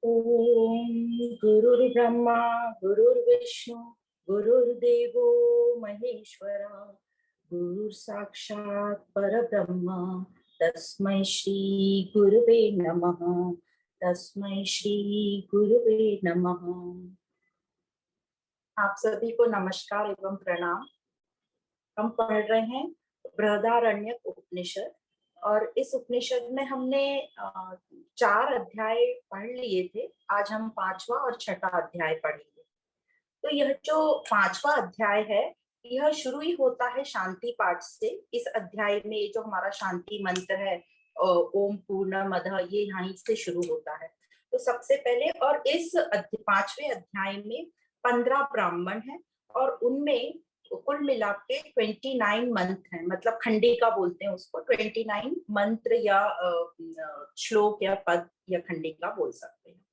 ओम गुरुर्ब्रह्मा गुरुर्विष्णु गुरुर्देवो महेश्वरा गुरु साक्षात परब्रह्म तस्मै श्री गुरुवे नमः। तस्मै श्री गुरुवे नमः। आप सभी को नमस्कार एवं प्रणाम। हम पढ़ रहे हैं बृहदारण्यक उपनिषद और इस उपनिषद में हमने 4 अध्याय पढ़ लिए थे। आज हम 5वां और 6वां अध्याय पढ़ेंगे। तो यह जो 5वां अध्याय है यह शुरू ही होता है शांति पाठ से। इस अध्याय में जो हमारा शांति मंत्र है ओम पूर्णमदः, ये यहाँ से शुरू होता है। तो सबसे पहले और इस 5वें अध्याय में 15 ब्राह्मण हैं और उनमें कुल मिला के 29 मंत्र हैं, मतलब खंडिका बोलते हैं उसको। 29 मंत्र या श्लोक या पद या खंडिका बोल सकते हैं।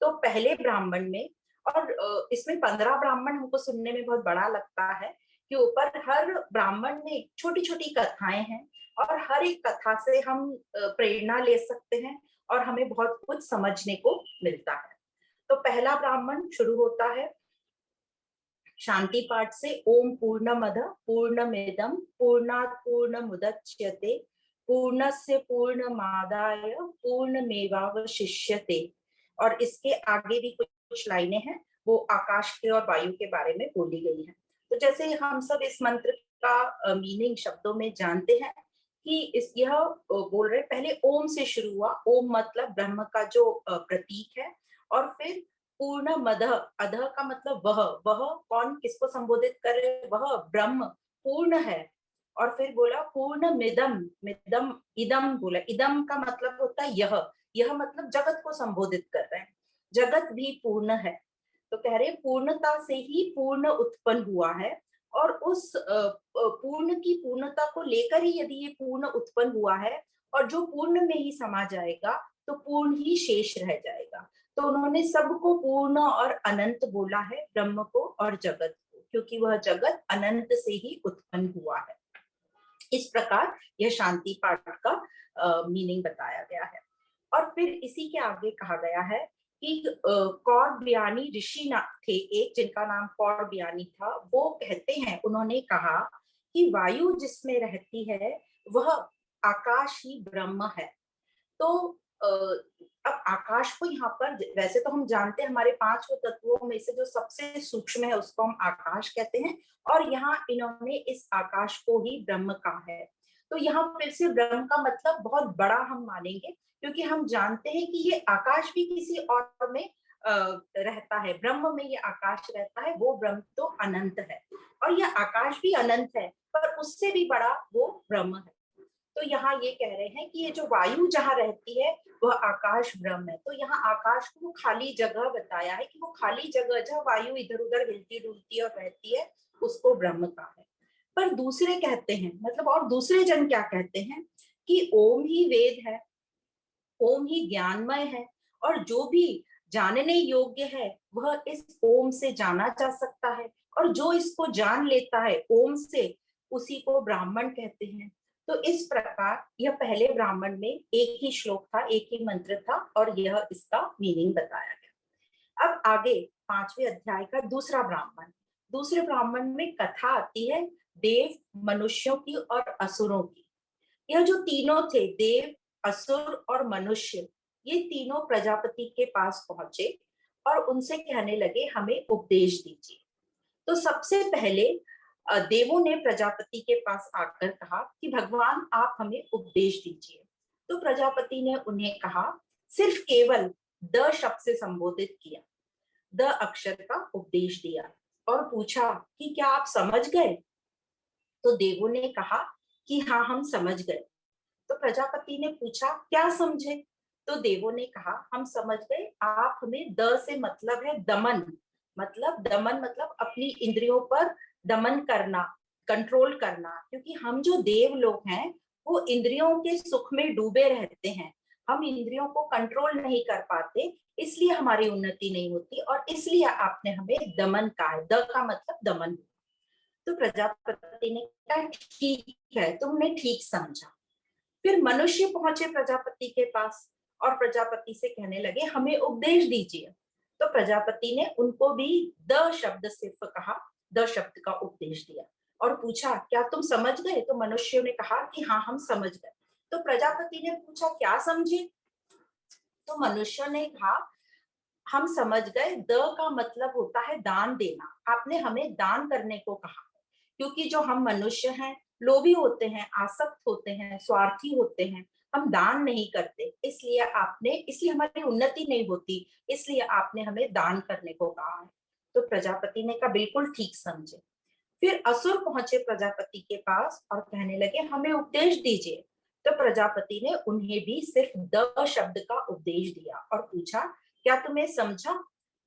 तो पहले ब्राह्मण में, और इसमें 15 ब्राह्मण हमको सुनने में बहुत बड़ा लगता है कि ऊपर हर ब्राह्मण में छोटी छोटी कथाएं हैं और हर एक कथा से हम प्रेरणा ले सकते हैं और हमें बहुत कुछ समझने को मिलता है। तो पहला ब्राह्मण शुरू होता है शांति पाठ से। ओम पूर्णमदः पूर्णमिदं पूर्णात् पूर्णमुदच्यते पूर्णस्य पूर्णमादाय पूर्णमेवावशिष्यते। और इसके आगे भी कुछ लाइनें हैं, वो आकाश के और वायु के बारे में बोली गई हैं। तो जैसे हम सब इस मंत्र का मीनिंग शब्दों में जानते हैं कि इस यह बोल रहे, पहले ओम से शुरू हुआ। ओम मतलब ब्रह्म का जो प्रतीक है। और फिर पूर्ण मदः, अधः का मतलब वह कौन किसको संबोधित कर रहे, वह ब्रह्म पूर्ण है। और फिर बोला पूर्ण मिदम, मिदम इदम बोला। इदम का मतलब होता है यह मतलब जगत को संबोधित कर रहे हैं। जगत भी पूर्ण है। तो कह रहे पूर्णता से ही पूर्ण उत्पन्न हुआ है और उस पूर्ण की पूर्णता को लेकर ही यदि ये पूर्ण उत्पन्न हुआ है और जो पूर्ण में ही समा जाएगा तो पूर्ण ही शेष रह जाएगा। तो उन्होंने सबको पूर्ण और अनंत बोला है, ब्रह्म को और जगत को, क्योंकि वह जगत अनंत से ही उत्पन्न हुआ है। इस प्रकार यह शांति पाठ का मीनिंग बताया गया है। और फिर इसी के आगे कहा गया है कि कौरव्यानी ऋषि थे एक, जिनका नाम कौरव्यानी था। वो कहते हैं, उन्होंने कहा कि वायु जिसमें रहती है वह आकाश ही ब्रह्म है। तो अब आकाश को यहाँ पर, वैसे तो हम जानते हैं हमारे 5 तत्वों में से जो सबसे सूक्ष्म है उसको हम आकाश कहते हैं, और यहाँ इन्होंने इस आकाश को ही ब्रह्म कहा है। तो यहाँ फिर से ब्रह्म का मतलब बहुत बड़ा हम मानेंगे, क्योंकि हम जानते हैं कि ये आकाश भी किसी और में रहता है। ब्रह्म में ये आकाश रहता है, वो ब्रह्म तो अनंत है और यह आकाश भी अनंत है, पर उससे भी बड़ा वो ब्रह्म है। तो यहाँ ये कह रहे हैं कि ये जो वायु जहाँ रहती है वह आकाश ब्रह्म है। तो यहाँ आकाश को वो खाली जगह बताया है कि वो खाली जगह जहाँ वायु इधर उधर हिलती डुलती और रहती है उसको ब्रह्म का है। पर दूसरे कहते हैं, मतलब और दूसरे जन क्या कहते हैं कि ओम ही वेद है, ओम ही ज्ञानमय है, और जो भी जानने योग्य है वह इस ओम से जाना जा सकता है, और जो इसको जान लेता है ओम से उसी को ब्राह्मण कहते हैं। तो इस प्रकार यह पहले ब्राह्मण में एक ही श्लोक था, एक ही मंत्र था, और यह इसका मीनिंग बताया गया। अब आगे 5वें अध्याय का दूसरा ब्राह्मण। दूसरे ब्राह्मण में कथा आती है देव, मनुष्यों की और असुरों की। यह जो तीनों थे, देव, असुर और मनुष्य, ये तीनों प्रजापति के पास पहुंचे और उनसे कहने लगे हमें उपदेश दीजिए। तो सबसे पहले देवों ने प्रजापति के पास आकर कहा कि भगवान आप हमें उपदेश दीजिए। तो प्रजापति ने उन्हें कहा, सिर्फ केवल द शब्द से संबोधित किया, द अक्षर का उपदेश दिया और पूछा कि क्या आप समझ गए। तो देवों ने कहा कि हाँ, हम समझ गए। तो प्रजापति ने पूछा क्या समझे। तो देवों ने कहा हम समझ गए, आप हमें द से मतलब है दमन, मतलब दमन मतलब अपनी इंद्रियों पर दमन करना, कंट्रोल करना। क्योंकि हम जो देव लोग हैं वो इंद्रियों के सुख में डूबे रहते हैं, हम इंद्रियों को कंट्रोल नहीं कर पाते, इसलिए हमारी उन्नति नहीं होती, और इसलिए आपने हमें दमन कहा है। द का मतलब दमन। तो प्रजापति ने कहा ठीक है, तुमने ठीक समझा। फिर मनुष्य पहुंचे प्रजापति के पास और प्रजापति से कहने लगे हमें उपदेश दीजिए। तो प्रजापति ने उनको भी द शब्द सिर्फ कहा, द शब्द का उपदेश दिया और पूछा क्या तुम समझ गए? तो मनुष्यों ने कहा कि हाँ हम समझ गए। तो प्रजापति ने पूछा क्या समझे? तो मनुष्यों ने कहा हम समझ गए, द का मतलब होता है दान देना, आपने हमें दान करने को कहा। क्योंकि जो हम मनुष्य हैं लोभी होते हैं, आसक्त होते हैं, स्वार्थी होते हैं, हम दान नहीं करते, इसलिए हमारी उन्नति नहीं होती, इसलिए आपने हमें दान करने को कहा है। तो प्रजापति ने कहा बिल्कुल ठीक समझे। फिर असुर पहुंचे प्रजापति के पास और कहने लगे हमें उपदेश दीजिए। तो प्रजापति ने उन्हें भी सिर्फ द शब्द का उपदेश दिया और पूछा क्या तुम्हें समझा?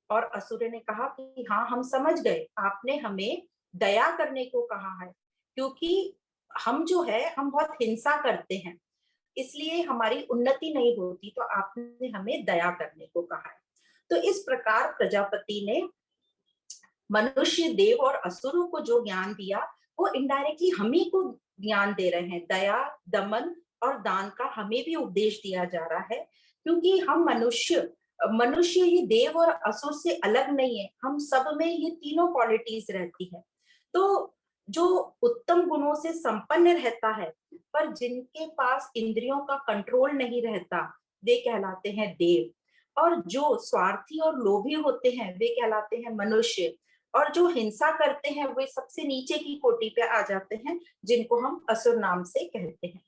और असुर ने कहा कि हाँ हम समझ गए, आपने हमें दया करने को कहा है, क्योंकि हम जो है हम बहुत हिंसा करते हैं, इसलिए हमारी उन्नति नहीं होती, तो आपने हमें दया करने को कहा है। तो इस प्रकार प्रजापति ने मनुष्य, देव और असुरों को जो ज्ञान दिया वो इनडायरेक्टली हम ही को ज्ञान दे रहे हैं। दया, दमन और दान का हमें भी उपदेश दिया जा रहा है, क्योंकि हम मनुष्य ये देव और असुर से अलग नहीं है, हम सब में ये तीनों क्वालिटीज रहती है। तो जो उत्तम गुणों से संपन्न रहता है पर जिनके पास इंद्रियों का कंट्रोल नहीं रहता वे कहलाते हैं देव, और जो स्वार्थी और लोभी होते हैं वे कहलाते हैं मनुष्य, और जो हिंसा करते हैं वे सबसे नीचे की कोटि पे आ जाते हैं, जिनको हम असुर नाम से कहते हैं।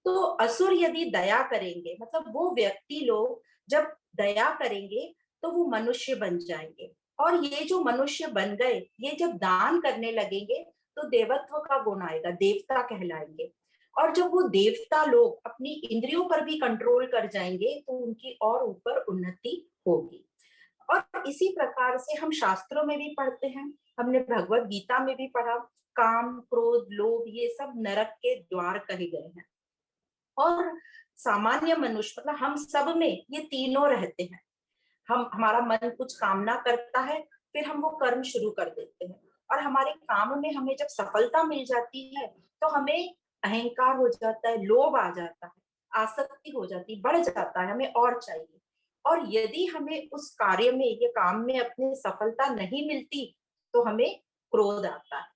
तो असुर यदि दया करेंगे, मतलब वो व्यक्ति लोग जब दया करेंगे तो वो मनुष्य बन जाएंगे, और ये जो मनुष्य बन गए ये जब दान करने लगेंगे तो देवत्व का गुण आएगा, देवता कहलाएंगे। और जब वो देवता लोग अपनी इंद्रियों पर भी कंट्रोल कर जाएंगे तो उनकी और ऊपर उन्नति होगी। और इसी प्रकार से हम शास्त्रों में भी पढ़ते हैं, हमने भगवत गीता में भी पढ़ा, काम, क्रोध, लोभ ये सब नरक के द्वार कहे गए हैं। और सामान्य मनुष्य मतलब हम सब में ये तीनों रहते हैं। हमारा मन कुछ कामना करता है, फिर हम वो कर्म शुरू कर देते हैं, और हमारे काम में हमें जब सफलता मिल जाती है तो हमें अहंकार हो जाता है, लोभ आ जाता है, आसक्ति हो जाती है, बढ़ जाता है, हमें और चाहिए। और यदि हमें उस कार्य में, ये काम में अपनी सफलता नहीं मिलती तो हमें क्रोध आता है।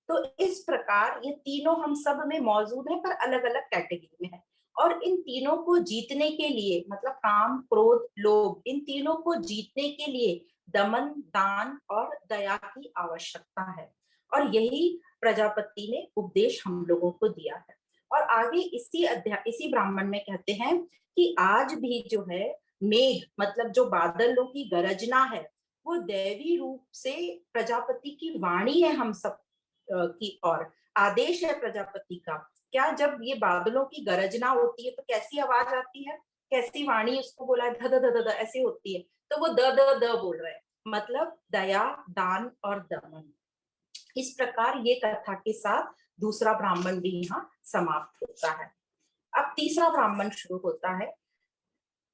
तो इस प्रकार ये तीनों हम सब में मौजूद है, पर अलग अलग कैटेगरी में है। और इन तीनों को जीतने के लिए, मतलब काम, क्रोध, लोभ, इन तीनों को जीतने के लिए दमन, दान और दया की आवश्यकता है। और यही प्रजापति ने उपदेश हम लोगों को दिया है। और आगे इसी ब्राह्मण में कहते हैं कि आज भी जो है मेघ, मतलब जो बादलों की गरजना है, वो दैवी रूप से प्रजापति की वाणी है, हम सब की और आदेश है प्रजापति का। क्या जब ये बादलों की गरजना होती है तो कैसी आवाज आती है, कैसी वाणी उसको बोला है, ध ध ध ध ऐसी होती है, तो वो द द द बोल रहे हैं, मतलब दया, दान और दमन। इस प्रकार ये कथा के साथ दूसरा ब्राह्मण भी यहाँ समाप्त होता है। अब तीसरा ब्राह्मण शुरू होता है।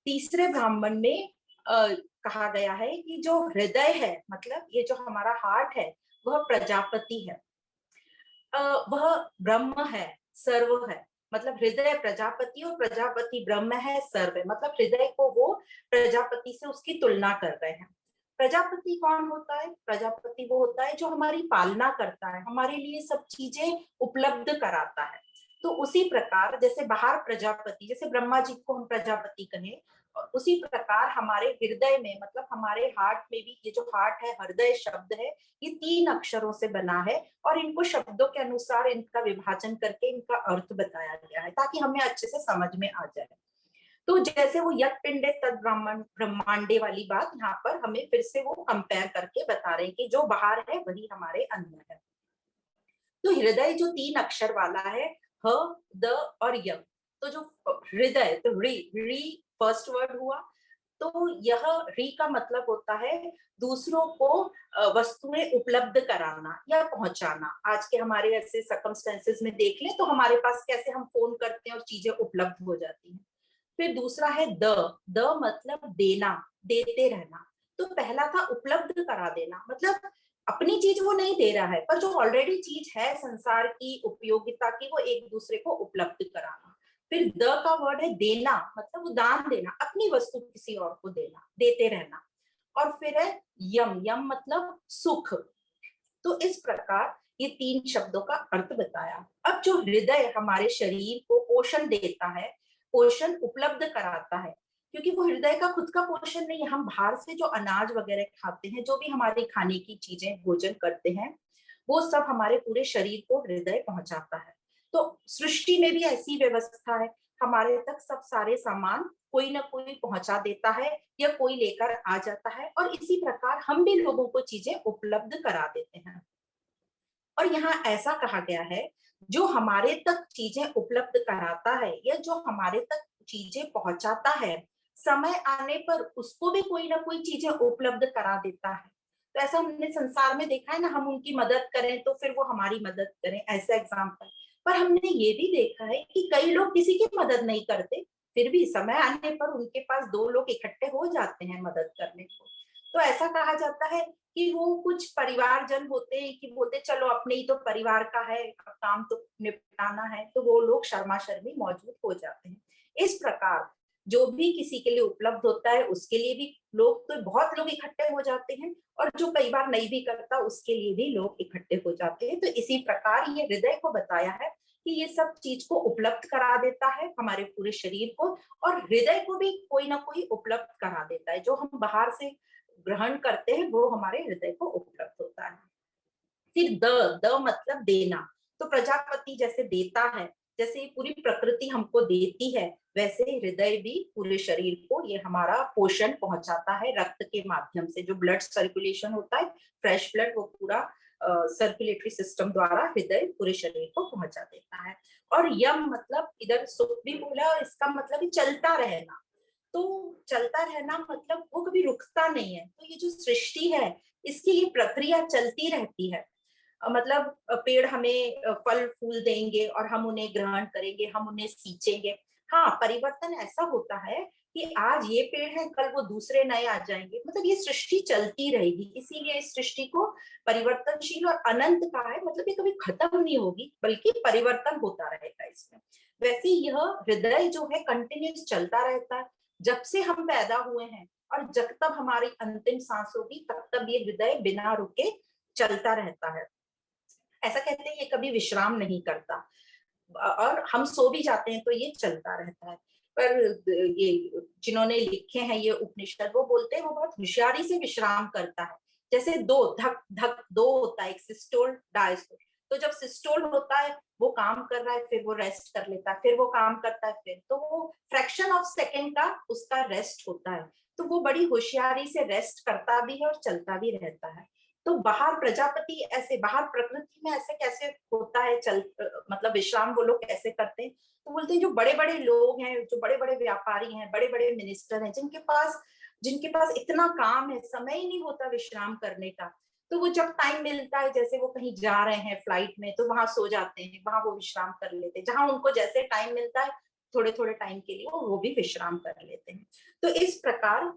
तीसरे ब्राह्मण में कहा गया है कि जो हृदय है, मतलब ये जो हमारा हार्ट है, वह प्रजापति है, वह ब्रह्म है, सर्व है। मतलब हृदय प्रजापति और प्रजापति ब्रह्म है, सर्व है। मतलब हृदय को वो प्रजापति से उसकी तुलना कर रहे हैं। प्रजापति कौन होता है? प्रजापति वो होता है जो हमारी पालना करता है, हमारे लिए सब चीजें उपलब्ध कराता है। तो उसी प्रकार जैसे बाहर प्रजापति, जैसे ब्रह्मा जी को हम प्रजापति कहें, उसी प्रकार हमारे हृदय में, मतलब हमारे हार्ट में भी, ये जो हार्ट है, हृदय शब्द है, ये 3 अक्षरों से बना है, और इनको शब्दों के अनुसार इनका विभाजन करके इनका अर्थ बताया गया है ताकि हमें अच्छे से समझ में आ जाए। तो जैसे वो यत् पिंडे तद ब्रह्मांडे वाली बात यहाँ पर हमें फिर से वो कंपेयर करके बता रहे हैं कि जो बाहर है वही हमारे अंदर है। तो हृदय जो 3 अक्षर वाला है, ह, द और य, तो जो हृदय, तो री फर्स्ट वर्ड हुआ। तो यह री का मतलब होता है दूसरों को वस्तुएं उपलब्ध कराना या पहुंचाना। आज के हमारे ऐसे सर्कमस्टेंसेस में देख लें तो हमारे पास कैसे हम फोन करते हैं और चीजें उपलब्ध हो जाती हैं। फिर दूसरा है द मतलब देना, देते रहना। तो पहला था उपलब्ध करा देना, मतलब अपनी चीज वो नहीं दे रहा है, पर जो ऑलरेडी चीज है संसार की उपयोगिता की, वो एक दूसरे को उपलब्ध कराना। फिर द का वर्ड है देना, मतलब वो दान देना, अपनी वस्तु किसी और को देना, देते रहना। और फिर है यम, यम मतलब सुख। तो इस प्रकार ये 3 शब्दों का अर्थ बताया। अब जो हृदय हमारे शरीर को पोषण देता है, पोषण उपलब्ध कराता है, क्योंकि वो हृदय का खुद का पोषण नहीं है, हम बाहर से जो अनाज वगैरह खाते हैं, जो भी हमारे खाने की चीजें भोजन करते हैं, वो सब हमारे पूरे शरीर को हृदय पहुंचाता है। तो सृष्टि में भी ऐसी व्यवस्था है, हमारे तक सब सारे सामान कोई ना कोई पहुंचा देता है या कोई लेकर आ जाता है, और इसी प्रकार हम भी लोगों को चीजें उपलब्ध करा देते हैं। और यहाँ ऐसा कहा गया है, जो हमारे तक चीजें उपलब्ध कराता है या जो हमारे तक चीजें पहुंचाता है, समय आने पर उसको भी कोई ना कोई चीजें उपलब्ध करा देता है। तो ऐसा हमने संसार में देखा है ना, हम उनकी मदद करें तो फिर वो हमारी मदद करें, ऐसा एग्जाम्पल। पर हमने ये भी देखा है कि कई लोग किसी की मदद नहीं करते, फिर भी समय आने पर उनके पास 2 लोग इकट्ठे हो जाते हैं मदद करने को। तो ऐसा कहा जाता है कि वो कुछ परिवारजन होते हैं कि बोलते चलो अपने ही तो परिवार का है, काम तो निपटाना है, तो वो लोग शर्मा शर्मी मौजूद हो जाते हैं। इस प्रकार जो भी किसी के लिए उपलब्ध होता है उसके लिए भी लोग, तो बहुत लोग इकट्ठे हो जाते हैं, और जो कई बार नहीं भी करता उसके लिए भी लोग इकट्ठे हो जाते हैं। तो इसी प्रकार ये हृदय को बताया है कि ये सब चीज को उपलब्ध करा देता है हमारे पूरे शरीर को, और हृदय को भी कोई ना कोई उपलब्ध करा देता है। जो हम बाहर से ग्रहण करते हैं वो हमारे हृदय को उपलब्ध होता है। फिर द, द मतलब देना। तो प्रजापति जैसे देता है, जैसे पूरी प्रकृति हमको देती है, वैसे हृदय भी पूरे शरीर को ये हमारा पोषण पहुंचाता है रक्त के माध्यम से। जो ब्लड सर्कुलेशन होता है, फ्रेश ब्लड, वो पूरा सर्कुलेटरी सिस्टम द्वारा हृदय पूरे शरीर को पहुंचा देता है। और यम मतलब इधर सुख भी बोला, और इसका मतलब चलता रहना। तो चलता रहना मतलब वो कभी रुकता नहीं है। तो ये जो सृष्टि है, इसकी ये प्रक्रिया चलती रहती है। मतलब पेड़ हमें फल फूल देंगे और हम उन्हें ग्रहण करेंगे, हम उन्हें सींचेंगे। हाँ, परिवर्तन ऐसा होता है कि आज ये पेड़ है, कल वो दूसरे नए आ जाएंगे। मतलब ये सृष्टि चलती रहेगी, इसीलिए इस सृष्टि को परिवर्तनशील और अनंत कहा है। मतलब ये कभी खत्म नहीं होगी, बल्कि परिवर्तन होता रहेगा इसमें। वैसे यह हृदय जो है कंटिन्यूस चलता रहता है, जब से हम पैदा हुए हैं और जब तक हमारी अंतिम सांस होगी, तब तक ये हृदय बिना रुके चलता रहता है। ऐसा कहते हैं ये कभी विश्राम नहीं करता, और हम सो भी जाते हैं तो ये चलता रहता है। पर ये जिन्होंने लिखे हैं ये उपनिषद, वो बोलते हैं वो बहुत होशियारी से विश्राम करता है। जैसे दो धक धक दो होता है, एक सिस्टोल डायस्टोल। तो जब सिस्टोल होता है वो काम कर रहा है, फिर वो रेस्ट कर लेता है, फिर वो काम करता है, फिर तो वो फ्रैक्शन ऑफ सेकेंड का उसका रेस्ट होता है। तो वो बड़ी होशियारी से रेस्ट करता भी है और चलता भी रहता है। तो बाहर प्रजापति ऐसे, बाहर प्रकृति में ऐसे कैसे होता है, मतलब विश्राम वो लोग कैसे करते हैं? तो बोलते हैं जो बड़े बड़े लोग हैं, जो बड़े बड़े व्यापारी हैं, बड़े बड़े मिनिस्टर हैं, जिनके पास इतना काम है, समय ही नहीं होता विश्राम करने का, तो वो जब टाइम मिलता है, जैसे वो कहीं जा रहे हैं फ्लाइट में, तो वहां सो जाते हैं, वहां वो विश्राम कर लेते हैं। जहां उनको जैसे टाइम मिलता है, थोड़े थोड़े टाइम के लिए वो भी विश्राम कर लेते हैं। तो इस प्रकार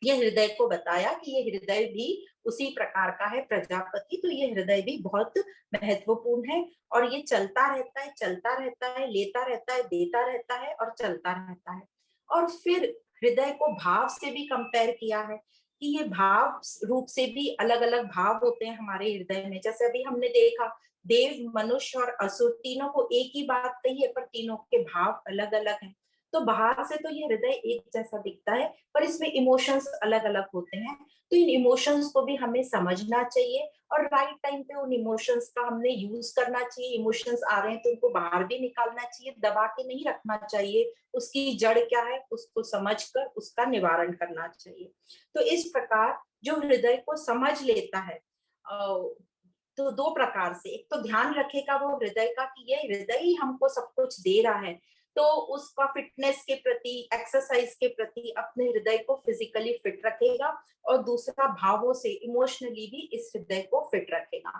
ये हृदय को बताया कि ये हृदय भी उसी प्रकार का है, प्रजापति। तो ये हृदय भी बहुत महत्वपूर्ण है, और ये चलता रहता है, चलता रहता है, लेता रहता है, देता रहता है और चलता रहता है। और फिर हृदय को भाव से भी कंपेयर किया है कि ये भाव रूप से भी अलग अलग भाव होते हैं हमारे हृदय में। जैसे अभी हमने देखा, देव, मनुष्य और असुर तीनों को एक ही बात कही है, पर तीनों के भाव अलग अलग हैं। तो बाहर से तो ये हृदय एक जैसा दिखता है, पर इसमें इमोशंस अलग अलग होते हैं। तो इन इमोशंस को भी हमें समझना चाहिए, और राइट टाइम पे उन इमोशंस का हमने यूज करना चाहिए। इमोशंस आ रहे हैं तो उनको बाहर भी निकालना चाहिए, दबा के नहीं रखना चाहिए। उसकी जड़ क्या है उसको समझकर उसका निवारण करना चाहिए। तो इस प्रकार जो हृदय को समझ लेता है, तो 2 प्रकार से, एक तो ध्यान रखेगा वो हृदय का कि ये हृदय ही हमको सब कुछ दे रहा है, तो उसका फिटनेस के प्रति, एक्सरसाइज के प्रति अपने हृदय को फिजिकली फिट रखेगा, और दूसरा भावों से इमोशनली भी इस हृदय को फिट रखेगा।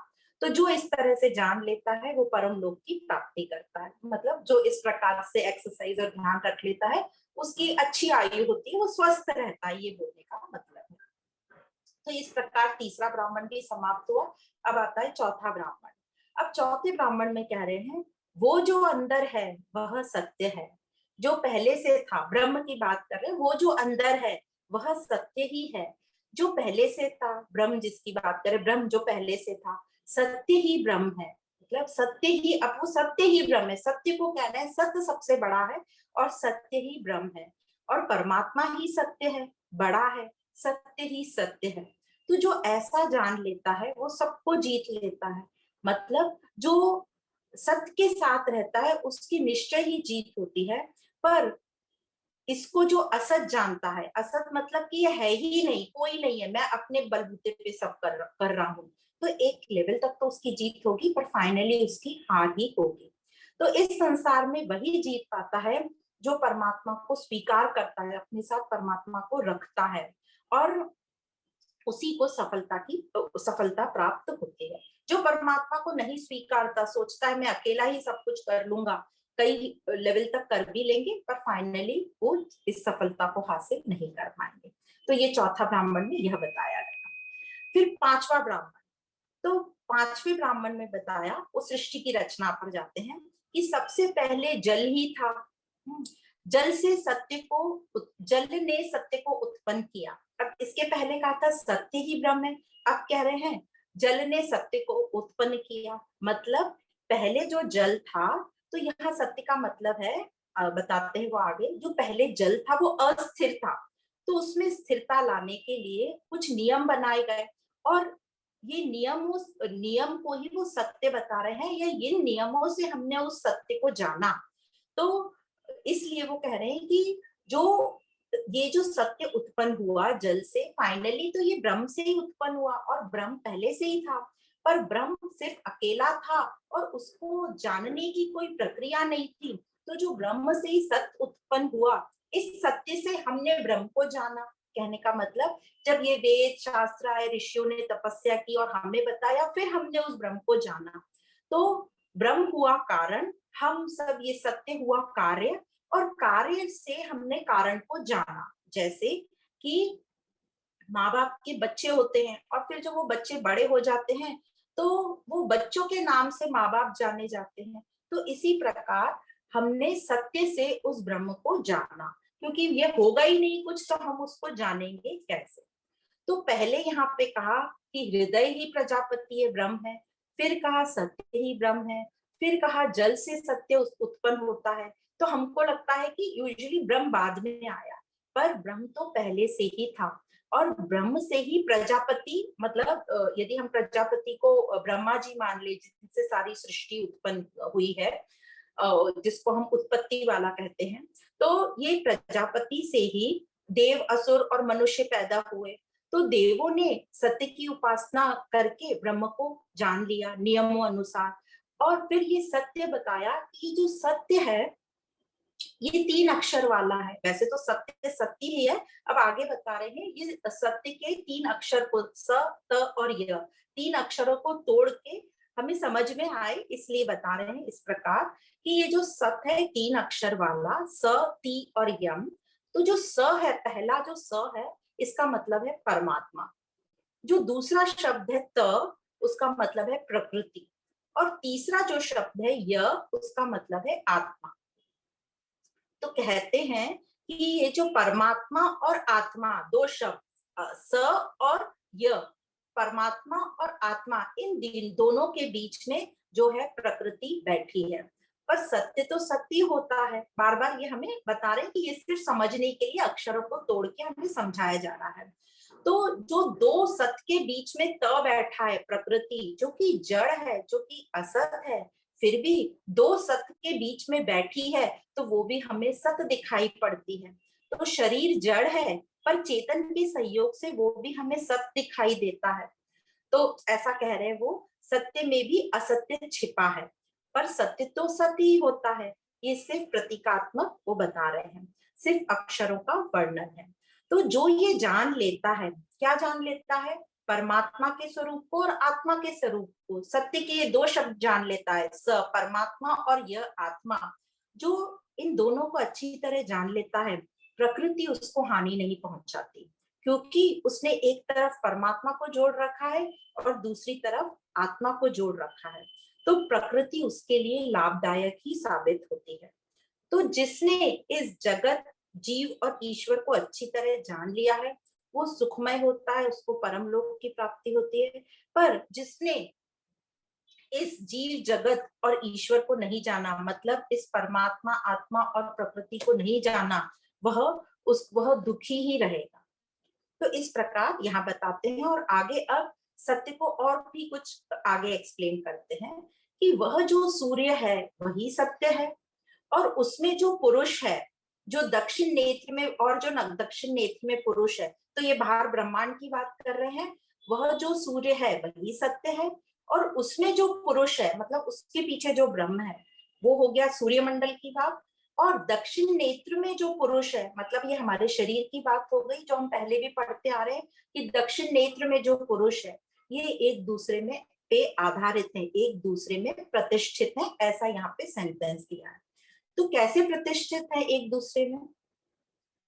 तो जो इस तरह से जान लेता है वो परम लोक की प्राप्ति करता है। मतलब जो इस प्रकार से एक्सरसाइज और ध्यान रख लेता है, उसकी अच्छी आयु होती है, वो स्वस्थ रहता है, ये बोलने का मतलब है। तो इस प्रकार तीसरा ब्राह्मण भी समाप्त हुआ। अब आता है चौथा ब्राह्मण। अब चौथे ब्राह्मण में कह रहे हैं, वो जो अंदर है वह सत्य है, जो पहले से था, ब्रह्म की बात कर रहे हैं, वो जो अंदर है वह सत्य ही है, जो पहले से था, ब्रह्म जिसकी बात करें, ब्रह्म जो पहले से था, सत्य ही ब्रह्म है। मतलब सत्य ही, अब वो सत्य ही ब्रह्म है, सत्य को कहना है, सत्य सबसे बड़ा है और सत्य ही ब्रह्म है, और परमात्मा ही सत्य है, बड़ा है, सत्य ही सत्य है। तो जो ऐसा जान लेता है वो सबको जीत लेता है। मतलब जो सत्य के साथ रहता है उसकी निश्चय ही जीत होती है। पर इसको जो असत जानता है, असत मतलब कि ये है ही नहीं, कोई नहीं है, मैं अपने बलबूते पे सब कर रहा हूँ, तो एक लेवल तक तो उसकी जीत होगी, पर फाइनली उसकी हार ही होगी। तो इस संसार में वही जीत पाता है जो परमात्मा को स्वीकार करता है, अपने साथ परमात्मा को रखता है, और उसी को सफलता प्राप्त होती है। जो परमात्मा को नहीं स्वीकारता, सोचता है मैं अकेला ही सब कुछ कर लूंगा, कई लेवल तक कर भी लेंगे पर फाइनली वो इस सफलता को हासिल नहीं कर पाएंगे। तो ये चौथा ब्राह्मण में यह बताया गया। फिर पांचवा ब्राह्मण, तो पांचवें ब्राह्मण में बताया, वो सृष्टि की रचना पर जाते हैं कि सबसे पहले जल ही था। जल से सत्य को, जल ने सत्य को उत्पन्न किया। अब इसके पहले कहा था सत्य ही ब्रह्म है, अब कह रहे हैं जल ने सत्य को उत्पन्न किया। मतलब पहले जो जल था, तो यहाँ सत्य का मतलब है, बताते हैं वो आगे, जो पहले जल था वो अस्थिर था, तो उसमें स्थिरता लाने के लिए कुछ नियम बनाए गए, और ये नियम, उस नियम को ही वो सत्य बता रहे हैं, या इन नियमों से हमने उस सत्य को जाना। तो इसलिए वो कह रहे हैं कि जो ये जो सत्य उत्पन्न हुआ जल से, फाइनली तो ये ब्रह्म से ही उत्पन्न हुआ, और ब्रह्म पहले से ही था, पर ब्रह्म सिर्फ अकेला था और उसको जानने की कोई प्रक्रिया नहीं थी। तो जो ब्रह्म से ही सत्य उत्पन्न हुआ, इस सत्य से हमने ब्रह्म को जाना। कहने का मतलब, जब ये वेद शास्त्र आए, ऋषियों ने तपस्या की और हमें बताया, फिर हमने उस ब्रह्म को जाना। तो ब्रह्म हुआ कारण, हम सब ये सत्य हुआ कार्य, और कार्य से हमने कारण को जाना। जैसे कि माँ बाप के बच्चे होते हैं, और फिर जब वो बच्चे बड़े हो जाते हैं तो वो बच्चों के नाम से माँ बाप जाने जाते हैं। तो इसी प्रकार हमने सत्य से उस ब्रह्म को जाना, क्योंकि ये होगा ही नहीं कुछ, तो हम उसको जानेंगे कैसे। तो पहले यहाँ पे कहा कि हृदय ही प्रजापति है, ब्रह्म है, फिर कहा सत्य ही ब्रह्म है, फिर कहा जल से सत्य उत्पन्न होता है। तो हमको लगता है कि यूजुअली ब्रह्म बाद में आया, पर ब्रह्म तो पहले से ही था, और ब्रह्म से ही प्रजापति, मतलब यदि हम प्रजापति को ब्रह्मा जी मान ले, जिनसे सारी सृष्टि उत्पन्न हुई है, जिसको हम उत्पत्ति वाला कहते हैं, तो ये प्रजापति से ही देव, असुर और मनुष्य पैदा हुए। तो देवों ने सत्य की उपासना करके ब्रह्म को जान लिया नियमों अनुसार, और फिर ये सत्य बताया कि जो सत्य है ये 3 अक्षर वाला है। वैसे तो सत्य सत्य ही है, अब आगे बता रहे हैं ये सत्य के 3 अक्षर को, स, त और य, 3 अक्षरों को तोड़ के हमें समझ में आए, इसलिए बता रहे हैं इस प्रकार कि ये जो सत्य है 3 अक्षर वाला, स, ती और यम। तो जो स है, पहला जो स है, इसका मतलब है परमात्मा। जो दूसरा शब्द है त, उसका मतलब है प्रकृति, और तीसरा जो शब्द है य, उसका मतलब है आत्मा। तो कहते हैं कि ये जो परमात्मा और आत्मा, दो शब्द, स और य, परमात्मा और आत्मा, इन दोनों के बीच में जो है प्रकृति बैठी है। पर सत्य तो सत्य होता है, बार बार ये हमें बता रहे हैं कि ये सिर्फ समझने के लिए अक्षरों को तोड़ के हमें समझाया जा रहा है। तो जो दो सत्य के बीच में त बैठा है, प्रकृति जो कि जड़ है, जो कि असत है, फिर भी दो सत्य के बीच में बैठी है, तो वो भी हमें सत्य दिखाई पड़ती है। तो शरीर जड़ है, पर चेतन के सहयोग से वो भी हमें सत्य दिखाई देता है। तो ऐसा कह रहे हैं वो, सत्य में भी असत्य छिपा है, पर सत्य तो सत्य ही होता है। ये सिर्फ प्रतीकात्मक वो बता रहे हैं, सिर्फ अक्षरों का वर्णन है। तो जो ये जान लेता है, क्या जान लेता है? परमात्मा के स्वरूप को और आत्मा के स्वरूप को, सत्य के ये दो शब्द जान लेता है, स परमात्मा और यह आत्मा। जो इन दोनों को अच्छी तरह जान लेता है, प्रकृति उसको हानि नहीं पहुंचाती, क्योंकि उसने एक तरफ परमात्मा को जोड़ रखा है और दूसरी तरफ आत्मा को जोड़ रखा है। तो प्रकृति उसके लिए लाभदायक ही साबित होती है। तो जिसने इस जगत, जीव और ईश्वर को अच्छी तरह जान लिया है वो सुखमय होता है, उसको परम लोक की प्राप्ति होती है। पर जिसने इस जीव जगत और ईश्वर को नहीं जाना, मतलब इस परमात्मा, आत्मा और प्रकृति को नहीं जाना, वह दुखी ही रहेगा। तो इस प्रकार यहाँ बताते हैं, और आगे अब सत्य को और भी कुछ आगे एक्सप्लेन करते हैं कि वह जो सूर्य है वही सत्य है, और उसमें जो पुरुष है, जो दक्षिण नेत्र में, और जो दक्षिण नेत्र में पुरुष है, तो ये बाहर ब्रह्मांड की बात कर रहे हैं। वह जो सूर्य है वही सत्य है, और उसमें जो पुरुष है, मतलब उसके पीछे जो ब्रह्म है, वो हो गया सूर्यमंडल की बात। और दक्षिण नेत्र में जो पुरुष है, मतलब ये हमारे शरीर की बात हो गई, जो हम पहले भी पढ़ते आ रहे हैं कि दक्षिण नेत्र में जो पुरुष है ये एक दूसरे में पे आधारित है, एक दूसरे में प्रतिष्ठित है, ऐसा यहाँ पे सेंटेंस दिया है। तो कैसे प्रतिष्ठित है एक दूसरे में,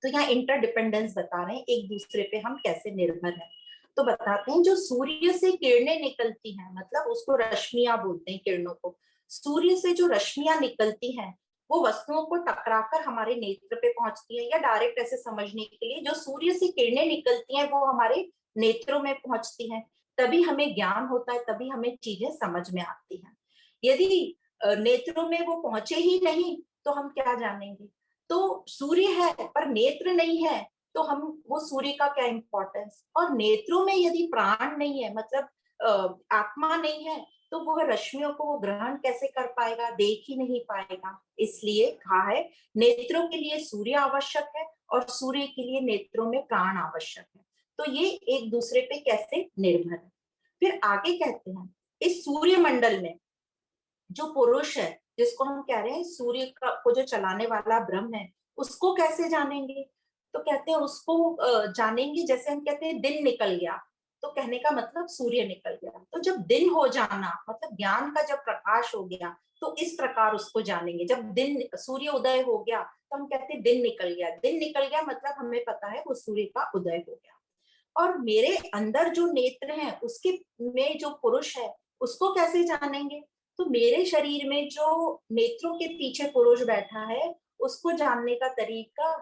तो यहाँ इंटरडिपेंडेंस बता रहे हैं, एक दूसरे पे हम कैसे निर्भर हैं। तो बताते हैं जो सूर्य से किरणें निकलती हैं, मतलब उसको रश्मियां बोलते हैं किरणों को, सूर्य से जो रश्मियां निकलती हैं वो वस्तुओं को टकराकर हमारे नेत्र पे पहुंचती है, या डायरेक्ट ऐसे समझने के लिए जो सूर्य से किरणें निकलती हैं वो हमारे नेत्रों में पहुंचती हैं, तभी हमें ज्ञान होता है, तभी हमें चीजें समझ में आती हैं। यदि नेत्रों में वो पहुंचे ही नहीं तो हम क्या जानेंगे। तो सूर्य है पर नेत्र नहीं है, तो हम वो सूर्य का क्या इंपॉर्टेंस। और नेत्रों में यदि प्राण नहीं है, मतलब आत्मा नहीं है, तो वह रश्मियों को वो ग्रहण कैसे कर पाएगा, देख ही नहीं पाएगा। इसलिए कहा है नेत्रों के लिए सूर्य आवश्यक है और सूर्य के लिए नेत्रों में प्राण आवश्यक है। तो ये एक दूसरे पे कैसे निर्भर है। फिर आगे कहते हैं इस सूर्य मंडल में जो पुरुष है, जिसको हम कह रहे हैं सूर्य का को जो चलाने वाला ब्रह्म है, उसको कैसे जानेंगे। तो कहते हैं उसको जानेंगे, जैसे हम कहते हैं दिन निकल गया, तो कहने का मतलब सूर्य निकल गया। तो जब दिन हो जाना, मतलब ज्ञान का जब प्रकाश हो गया, तो इस प्रकार उसको जानेंगे। जब दिन, सूर्य उदय हो गया तो हम कहते हैं दिन निकल गया, दिन निकल गया मतलब हमें पता है वो सूर्य का उदय हो गया। और मेरे अंदर जो नेत्र हैं उसके में जो पुरुष है उसको कैसे जानेंगे। तो मेरे शरीर में जो नेत्रों के पीछे पुरुष बैठा है उसको जानने का तरीका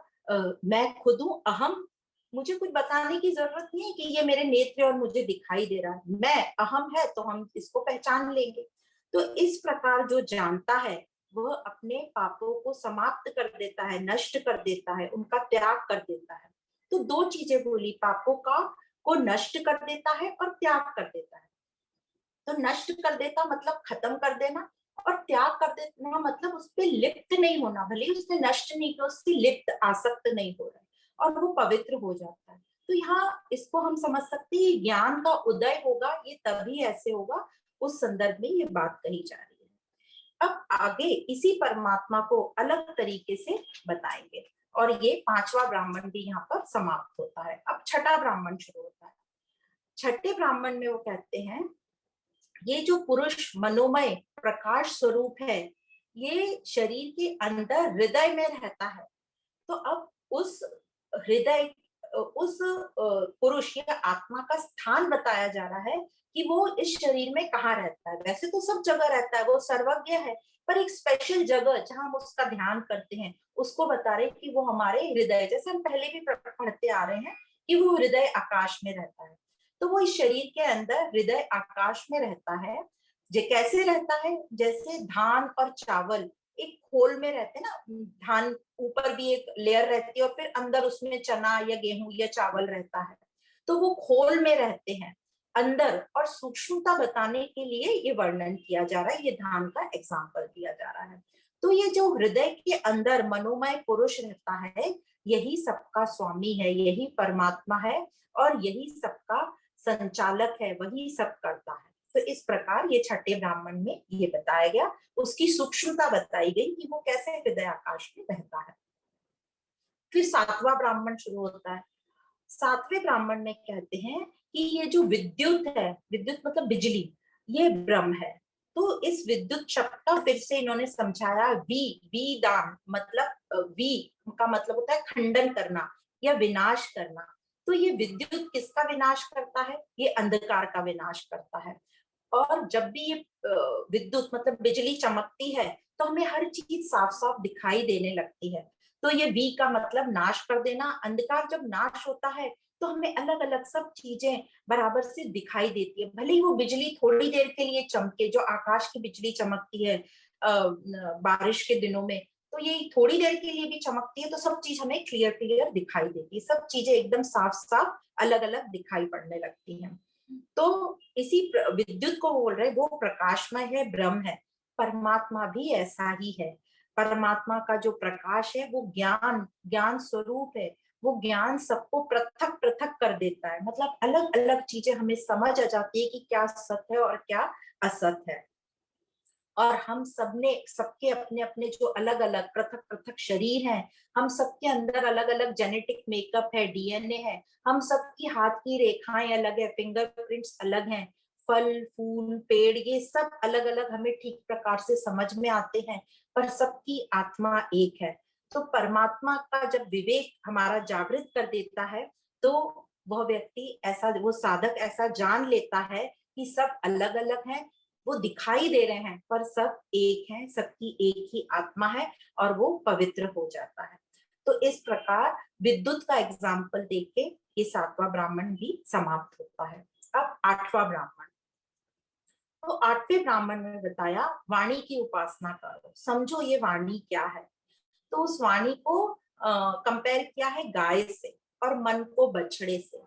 मैं खुद हूँ, अहम। मुझे कुछ बताने की जरूरत नहीं है कि ये मेरे नेत्र और मुझे दिखाई दे रहा है, मैं अहम है तो हम इसको पहचान लेंगे। तो इस प्रकार जो जानता है वह अपने पापों को समाप्त कर देता है, नष्ट कर देता है, उनका त्याग कर देता है। तो दो चीजें बोली, पापों का को नष्ट कर देता है और त्याग कर देता है। तो नष्ट कर देता मतलब खत्म कर देना, और त्याग कर देना मतलब उस पर लिप्त नहीं होना, भले उसने नष्ट नहीं किया, उससे लिप्त आसक्त नहीं हो रहा है, और वो पवित्र हो जाता है। तो यहाँ इसको हम समझ सकते हैं ज्ञान का उदय होगा, ये तभी ऐसे होगा, उस संदर्भ में ये बात कही जा रही है। अब आगे इसी परमात्मा को अलग तरीके से बताएंगे, और ये पांचवा ब्राह्मण भी यहाँ पर समाप्त होता है। अब छठा ब्राह्मण शुरू होता है। छठे ब्राह्मण में वो कहते हैं ये जो पुरुष मनोमय प्रकाश स्वरूप है, ये शरीर के अंदर हृदय में रहता है। तो अब उस हृदय, उस पुरुष या आत्मा का स्थान बताया जा रहा है कि वो इस शरीर में कहाँ रहता है। वैसे तो सब जगह रहता है, वो सर्वज्ञ है, पर एक स्पेशल जगह जहां हम उसका ध्यान करते हैं उसको बता रहे कि वो हमारे हृदय, जैसे हम पहले भी पढ़ते आ रहे हैं कि वो हृदय आकाश में रहता है। तो वो इस शरीर के अंदर हृदय आकाश में रहता है। जो कैसे रहता है, जैसे धान और चावल एक खोल में रहते हैं ना, धान ऊपर भी एक लेयर रहती है और फिर अंदर उसमें चना या गेहूं या चावल रहता है, तो वो खोल में रहते हैं अंदर। और सूक्ष्मता बताने के लिए ये वर्णन किया जा रहा है, ये धान का एग्जाम्पल दिया जा रहा है। तो ये जो हृदय के अंदर मनोमय पुरुष रहता है, यही सबका स्वामी है, यही परमात्मा है, और यही सबका संचालक है, वही सब करता है। तो इस प्रकार ये छठे ब्राह्मण में ये बताया गया, उसकी सूक्ष्मता बताई गई कि वो कैसे हृदय आकाश में रहता है। फिर सातवां ब्राह्मण शुरू होता है। सातवें ब्राह्मण में कहते हैं कि ये जो विद्युत है, विद्युत मतलब बिजली, ये ब्रह्म है। तो इस विद्युत शब्द का फिर से इन्होंने समझाया, वी दान मतलब वी का मतलब होता है खंडन करना या विनाश करना। तो ये विद्युत किसका विनाश करता है, ये अंधकार का विनाश करता है। और जब भी ये विद्युत मतलब बिजली चमकती है तो हमें हर चीज साफ साफ दिखाई देने लगती है। तो ये वी का मतलब नाश कर देना। अंधकार जब नाश होता है तो हमें अलग अलग सब चीजें बराबर से दिखाई देती है, भले ही वो बिजली थोड़ी देर के लिए चमके, जो आकाश की बिजली चमकती है बारिश के दिनों में, तो ये थोड़ी देर के लिए भी चमकती है तो सब चीज हमें क्लियर क्लियर दिखाई देती है, सब चीजें एकदम साफ साफ अलग अलग दिखाई पड़ने लगती हैं। तो इसी विद्युत को बोल रहे, वो प्रकाशमय है, ब्रह्म है। परमात्मा भी ऐसा ही है। परमात्मा का जो प्रकाश है वो ज्ञान ज्ञान स्वरूप है। वो ज्ञान सबको पृथक पृथक कर देता है, मतलब अलग अलग चीजें हमें समझ आ जाती है कि क्या सत्य है और क्या असत है। और हम सबने सबके अपने अपने जो अलग अलग पृथक पृथक शरीर हैं, हम सबके अंदर अलग अलग जेनेटिक मेकअप है, डीएनए है, हम सबकी हाथ की रेखाएं अलग है, फिंगरप्रिंट्स अलग हैं, फल फूल पेड़ ये सब अलग अलग हमें ठीक प्रकार से समझ में आते हैं, पर सबकी आत्मा एक है। तो परमात्मा का जब विवेक हमारा जागृत कर देता है तो वह व्यक्ति ऐसा, वो साधक ऐसा जान लेता है कि सब अलग अलग हैं, वो दिखाई दे रहे हैं पर सब एक हैं, सबकी एक ही आत्मा है, और वो पवित्र हो जाता है। तो इस प्रकार विद्युत का एग्जाम्पल देके ये सातवां ब्राह्मण भी समाप्त होता है। अब आठवां ब्राह्मण। तो आठवें ब्राह्मण में बताया वाणी की उपासना करो। समझो ये वाणी क्या है। तो उस वाणी को कंपेयर किया है गाय से और मन को बछड़े से।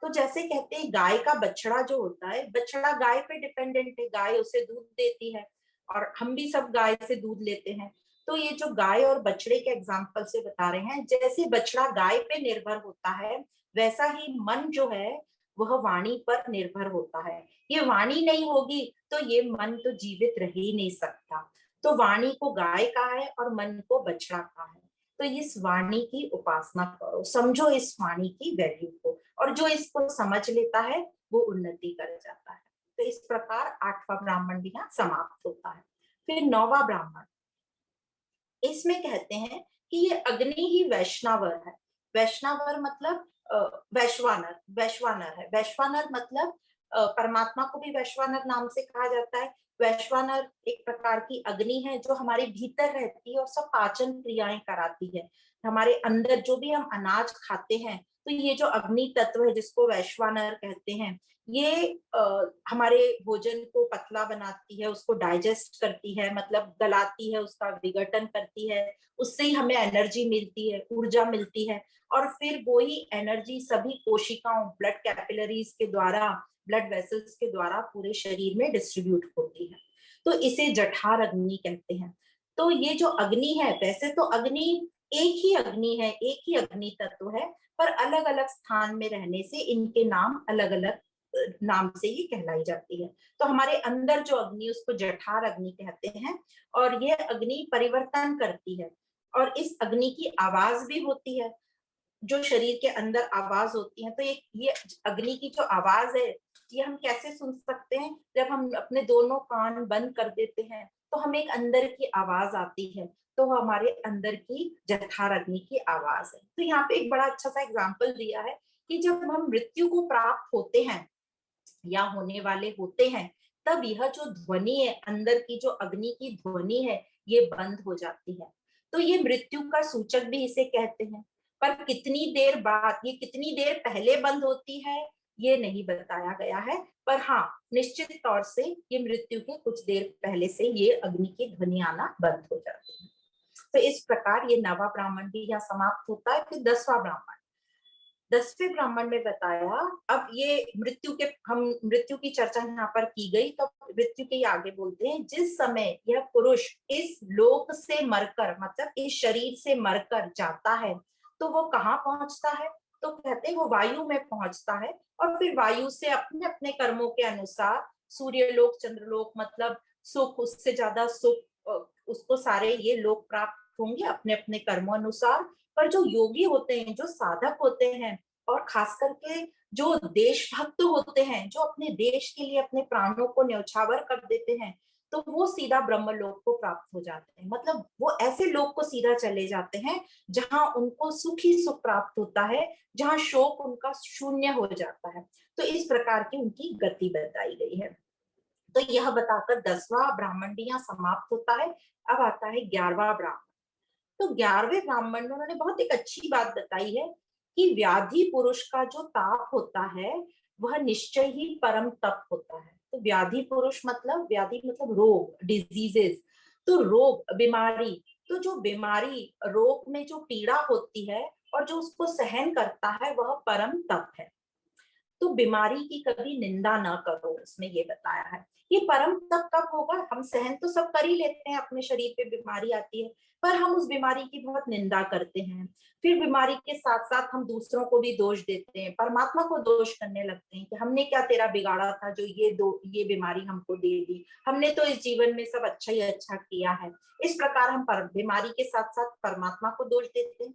तो जैसे कहते हैं गाय का बछड़ा जो होता है, बछड़ा गाय पे डिपेंडेंट है, गाय उसे दूध देती है और हम भी सब गाय से दूध लेते हैं। तो ये जो गाय और बछड़े के एग्जाम्पल से बता रहे हैं, जैसे बछड़ा गाय पे निर्भर होता है वैसा ही मन जो है वह वाणी पर निर्भर होता है। ये वाणी नहीं होगी तो ये मन तो जीवित रह ही नहीं सकता। तो वाणी को गाय कहा है और मन को बछड़ा कहा है। तो इस वाणी की उपासना करो, समझो इस वाणी की वैल्यू को, और जो इसको समझ लेता है वो उन्नति कर जाता है। तो इस प्रकार आठवां ब्राह्मण भी यहाँ समाप्त होता है। फिर नौवां ब्राह्मण, इसमें कहते हैं कि ये अग्नि ही वैष्णवर है। वैष्णवर मतलब वैश्वानर, वैश्वानर है। वैश्वानर मतलब परमात्मा को भी वैश्वानर नाम से कहा जाता है। वैश्वानर एक प्रकार की अग्नि है जो हमारे भीतर रहती है और सब पाचन क्रियाएं कराती है। हमारे अंदर जो भी हम अनाज खाते हैं तो ये जो अग्नि तत्व है जिसको वैश्वानर कहते हैं, ये हमारे भोजन को पतला बनाती है, उसको डाइजेस्ट करती है, मतलब गलाती है, उसका विघटन करती है, उससे ही हमें एनर्जी मिलती है, ऊर्जा मिलती है। और फिर वो ही एनर्जी सभी कोशिकाओं, ब्लड कैपिलरीज के द्वारा, ब्लड वेसल्स के द्वारा पूरे शरीर में डिस्ट्रीब्यूट होती है। तो इसे जठर अग्नि कहते हैं। तो ये जो अग्नि है, वैसे तो अग्नि एक ही अग्नि है, एक ही अग्नि तत्व है, पर अलग अलग स्थान में रहने से इनके नाम अलग अलग नाम से ये कहलाई जाती है। तो हमारे अंदर जो अग्नि उसको जठर अग्नि कहते हैं, और ये अग्नि परिवर्तन करती है। और इस अग्नि की आवाज भी होती है, जो शरीर के अंदर आवाज होती है। तो ये अग्नि की जो आवाज है ये हम कैसे सुन सकते हैं, जब हम अपने दोनों कान बंद कर देते हैं तो हमें एक अंदर की आवाज आती है, तो हमारे अंदर की जठर अग्नि की आवाज है। तो यहाँ पे एक बड़ा अच्छा सा एग्जाम्पल दिया है कि जब हम मृत्यु को प्राप्त होते हैं या होने वाले होते हैं, तब यह जो ध्वनि है, अंदर की जो अग्नि की ध्वनि है, ये बंद हो जाती है। तो ये मृत्यु का सूचक भी इसे कहते हैं। पर कितनी देर बाद, ये कितनी देर पहले बंद होती है ये नहीं बताया गया है, पर हाँ निश्चित तौर से ये मृत्यु के कुछ देर पहले से ये अग्नि की ध्वनि आना बंद हो जाती है। तो इस प्रकार ये नवा ब्राह्मण भी यहाँ समाप्त होता है। फिर 10वां ब्राह्मण, 10वें ब्राह्मण में बताया, अब ये मृत्यु के, हम मृत्यु की चर्चा यहाँ पर की गई तो मृत्यु के आगे बोलते हैं, जिस समय यह पुरुष इस लोक से मरकर, मतलब इस शरीर से मरकर जाता है तो वो कहाँ पहुंचता है। तो कहते हैं वो वायु में पहुंचता है, और फिर वायु से अपने अपने कर्मों के अनुसार सूर्यलोक, चंद्रलोक, मतलब सुख, उससे ज्यादा सुख, उसको सारे ये लोक प्राप्त होंगे अपने अपने कर्मों अनुसार। पर जो योगी होते हैं, जो साधक होते हैं, और खास करके जो देशभक्त होते हैं, जो अपने देश के लिए अपने प्राणों को न्यौछावर कर देते हैं, तो वो सीधा ब्रह्म लोक को प्राप्त हो जाते हैं। मतलब वो ऐसे लोक को सीधा चले जाते हैं जहां उनको सुख ही सुख प्राप्त होता है, जहां शोक उनका शून्य हो जाता है। तो इस प्रकार की उनकी गति बताई गई है। तो यह बताकर 10वां ब्राह्मण भी यहाँ समाप्त होता है। अब आता है 11वां ब्राह्मण। तो 11वें ब्राह्मण में उन्होंने बहुत एक अच्छी बात बताई है कि व्याधि पुरुष का जो ताप होता है वह निश्चय ही परम तप होता है। तो व्याधि पुरुष मतलब, व्याधि मतलब रोग, डिजीजेस। तो रोग, बीमारी, तो जो बीमारी, रोग में जो पीड़ा होती है और जो उसको सहन करता है वह परम तप है। तो बीमारी की कभी निंदा ना करो, उसने ये बताया है। ये परम तब कब होगा? हम सहन तो सब कर ही लेते हैं, अपने शरीर पे बीमारी आती है, पर हम उस बीमारी की बहुत निंदा करते हैं। फिर बीमारी के साथ साथ हम दूसरों को भी दोष देते हैं, परमात्मा को दोष करने लगते हैं कि हमने क्या तेरा बिगाड़ा था जो ये बीमारी हमको दे दी, हमने तो इस जीवन में सब अच्छा ही अच्छा किया है। इस प्रकार हम बीमारी के साथ साथ परमात्मा को दोष देते हैं।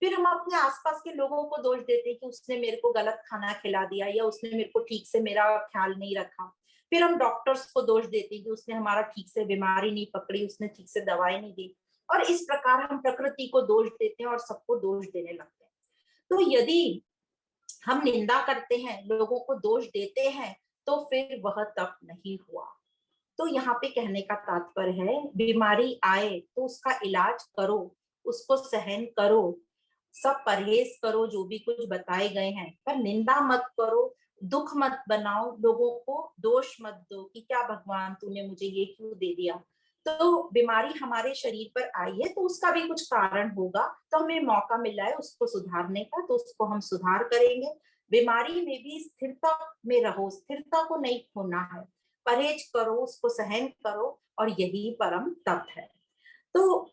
फिर हम अपने आसपास के लोगों को दोष देते हैं कि उसने मेरे को गलत खाना खिला दिया, या उसने मेरे को ठीक से मेरा ख्याल नहीं रखा। फिर हम डॉक्टर्स को दोष देते हैं कि उसने हमारा ठीक से बीमारी नहीं पकड़ी, उसने ठीक से दवाई नहीं दी। और इस प्रकार हम प्रकृति को दोष देते हैं और सबको दोष देने लगते हैं। तो यदि हम निंदा करते हैं, लोगों को दोष देते हैं, तो फिर वह तप नहीं हुआ। तो यहाँ पे कहने का तात्पर्य है, बीमारी आए तो उसका इलाज करो, उसको सहन करो, सब परहेज करो जो भी कुछ बताए गए हैं, पर निंदा मत करो, दुख मत बनाओ, लोगों को दोष मत दो कि क्या भगवान तूने मुझे ये क्यों दे दिया। तो बीमारी हमारे शरीर पर आई है तो उसका भी कुछ कारण होगा, तो हमें मौका मिला है उसको सुधारने का, तो उसको हम सुधार करेंगे। बीमारी में भी स्थिरता में रहो, स्थिरता को नहीं खोना है, परहेज करो, उसको सहन करो, और यही परम तप है। तो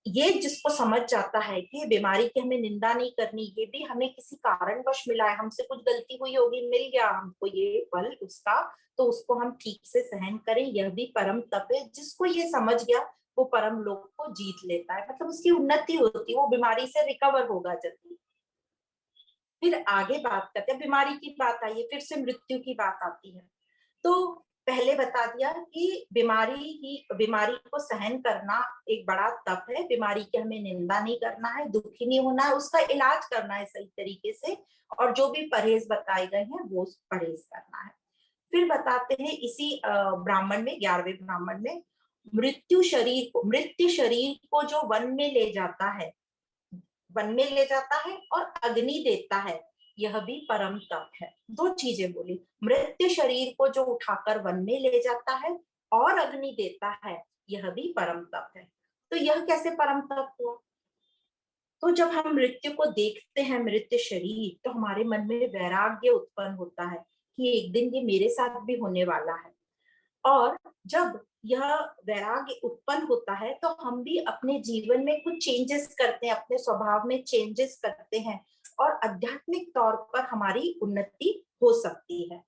ये जिसको समझ जाता है कि बीमारी की हमें निंदा नहीं करनी, ये भी हमें किसी कारणवश मिला है, हमसे कुछ गलती हुई होगी, मिल गया हमको ये फल उसका, तो उसको हम ठीक से सहन करें, यह भी परम तप है। जिसको ये समझ गया वो परम लोक को जीत लेता है, मतलब उसकी उन्नति होती है, वो बीमारी से रिकवर होगा जल्दी। फिर आगे बात करते हैं, बीमारी की बात आई है, फिर से मृत्यु की बात आती है। तो पहले बता दिया कि बीमारी को सहन करना एक बड़ा तप है, बीमारी की हमें निंदा नहीं करना है, दुखी नहीं होना है, उसका इलाज करना है सही तरीके से, और जो भी परहेज बताए गए हैं वो परहेज करना है। फिर बताते हैं इसी ब्राह्मण में, 11वें ब्राह्मण में, मृत्यु शरीर को जो वन में ले जाता है, वन में ले जाता है और अग्नि देता है, यह भी परम तप है। दो चीजें बोली, मृत्यु शरीर को जो उठाकर वन में ले जाता है और अग्नि देता है, यह भी परम तप है। तो यह कैसे परम तप हुआ? तो जब हम मृत्यु को देखते हैं, मृत्यु शरीर, तो हमारे मन में वैराग्य उत्पन्न होता है कि एक दिन ये मेरे साथ भी होने वाला है। और जब यह वैराग्य उत्पन्न होता है तो हम भी अपने जीवन में कुछ चेंजेस करते हैं, अपने स्वभाव में चेंजेस करते हैं, और आध्यात्मिक तौर पर हमारी उन्नति हो सकती है।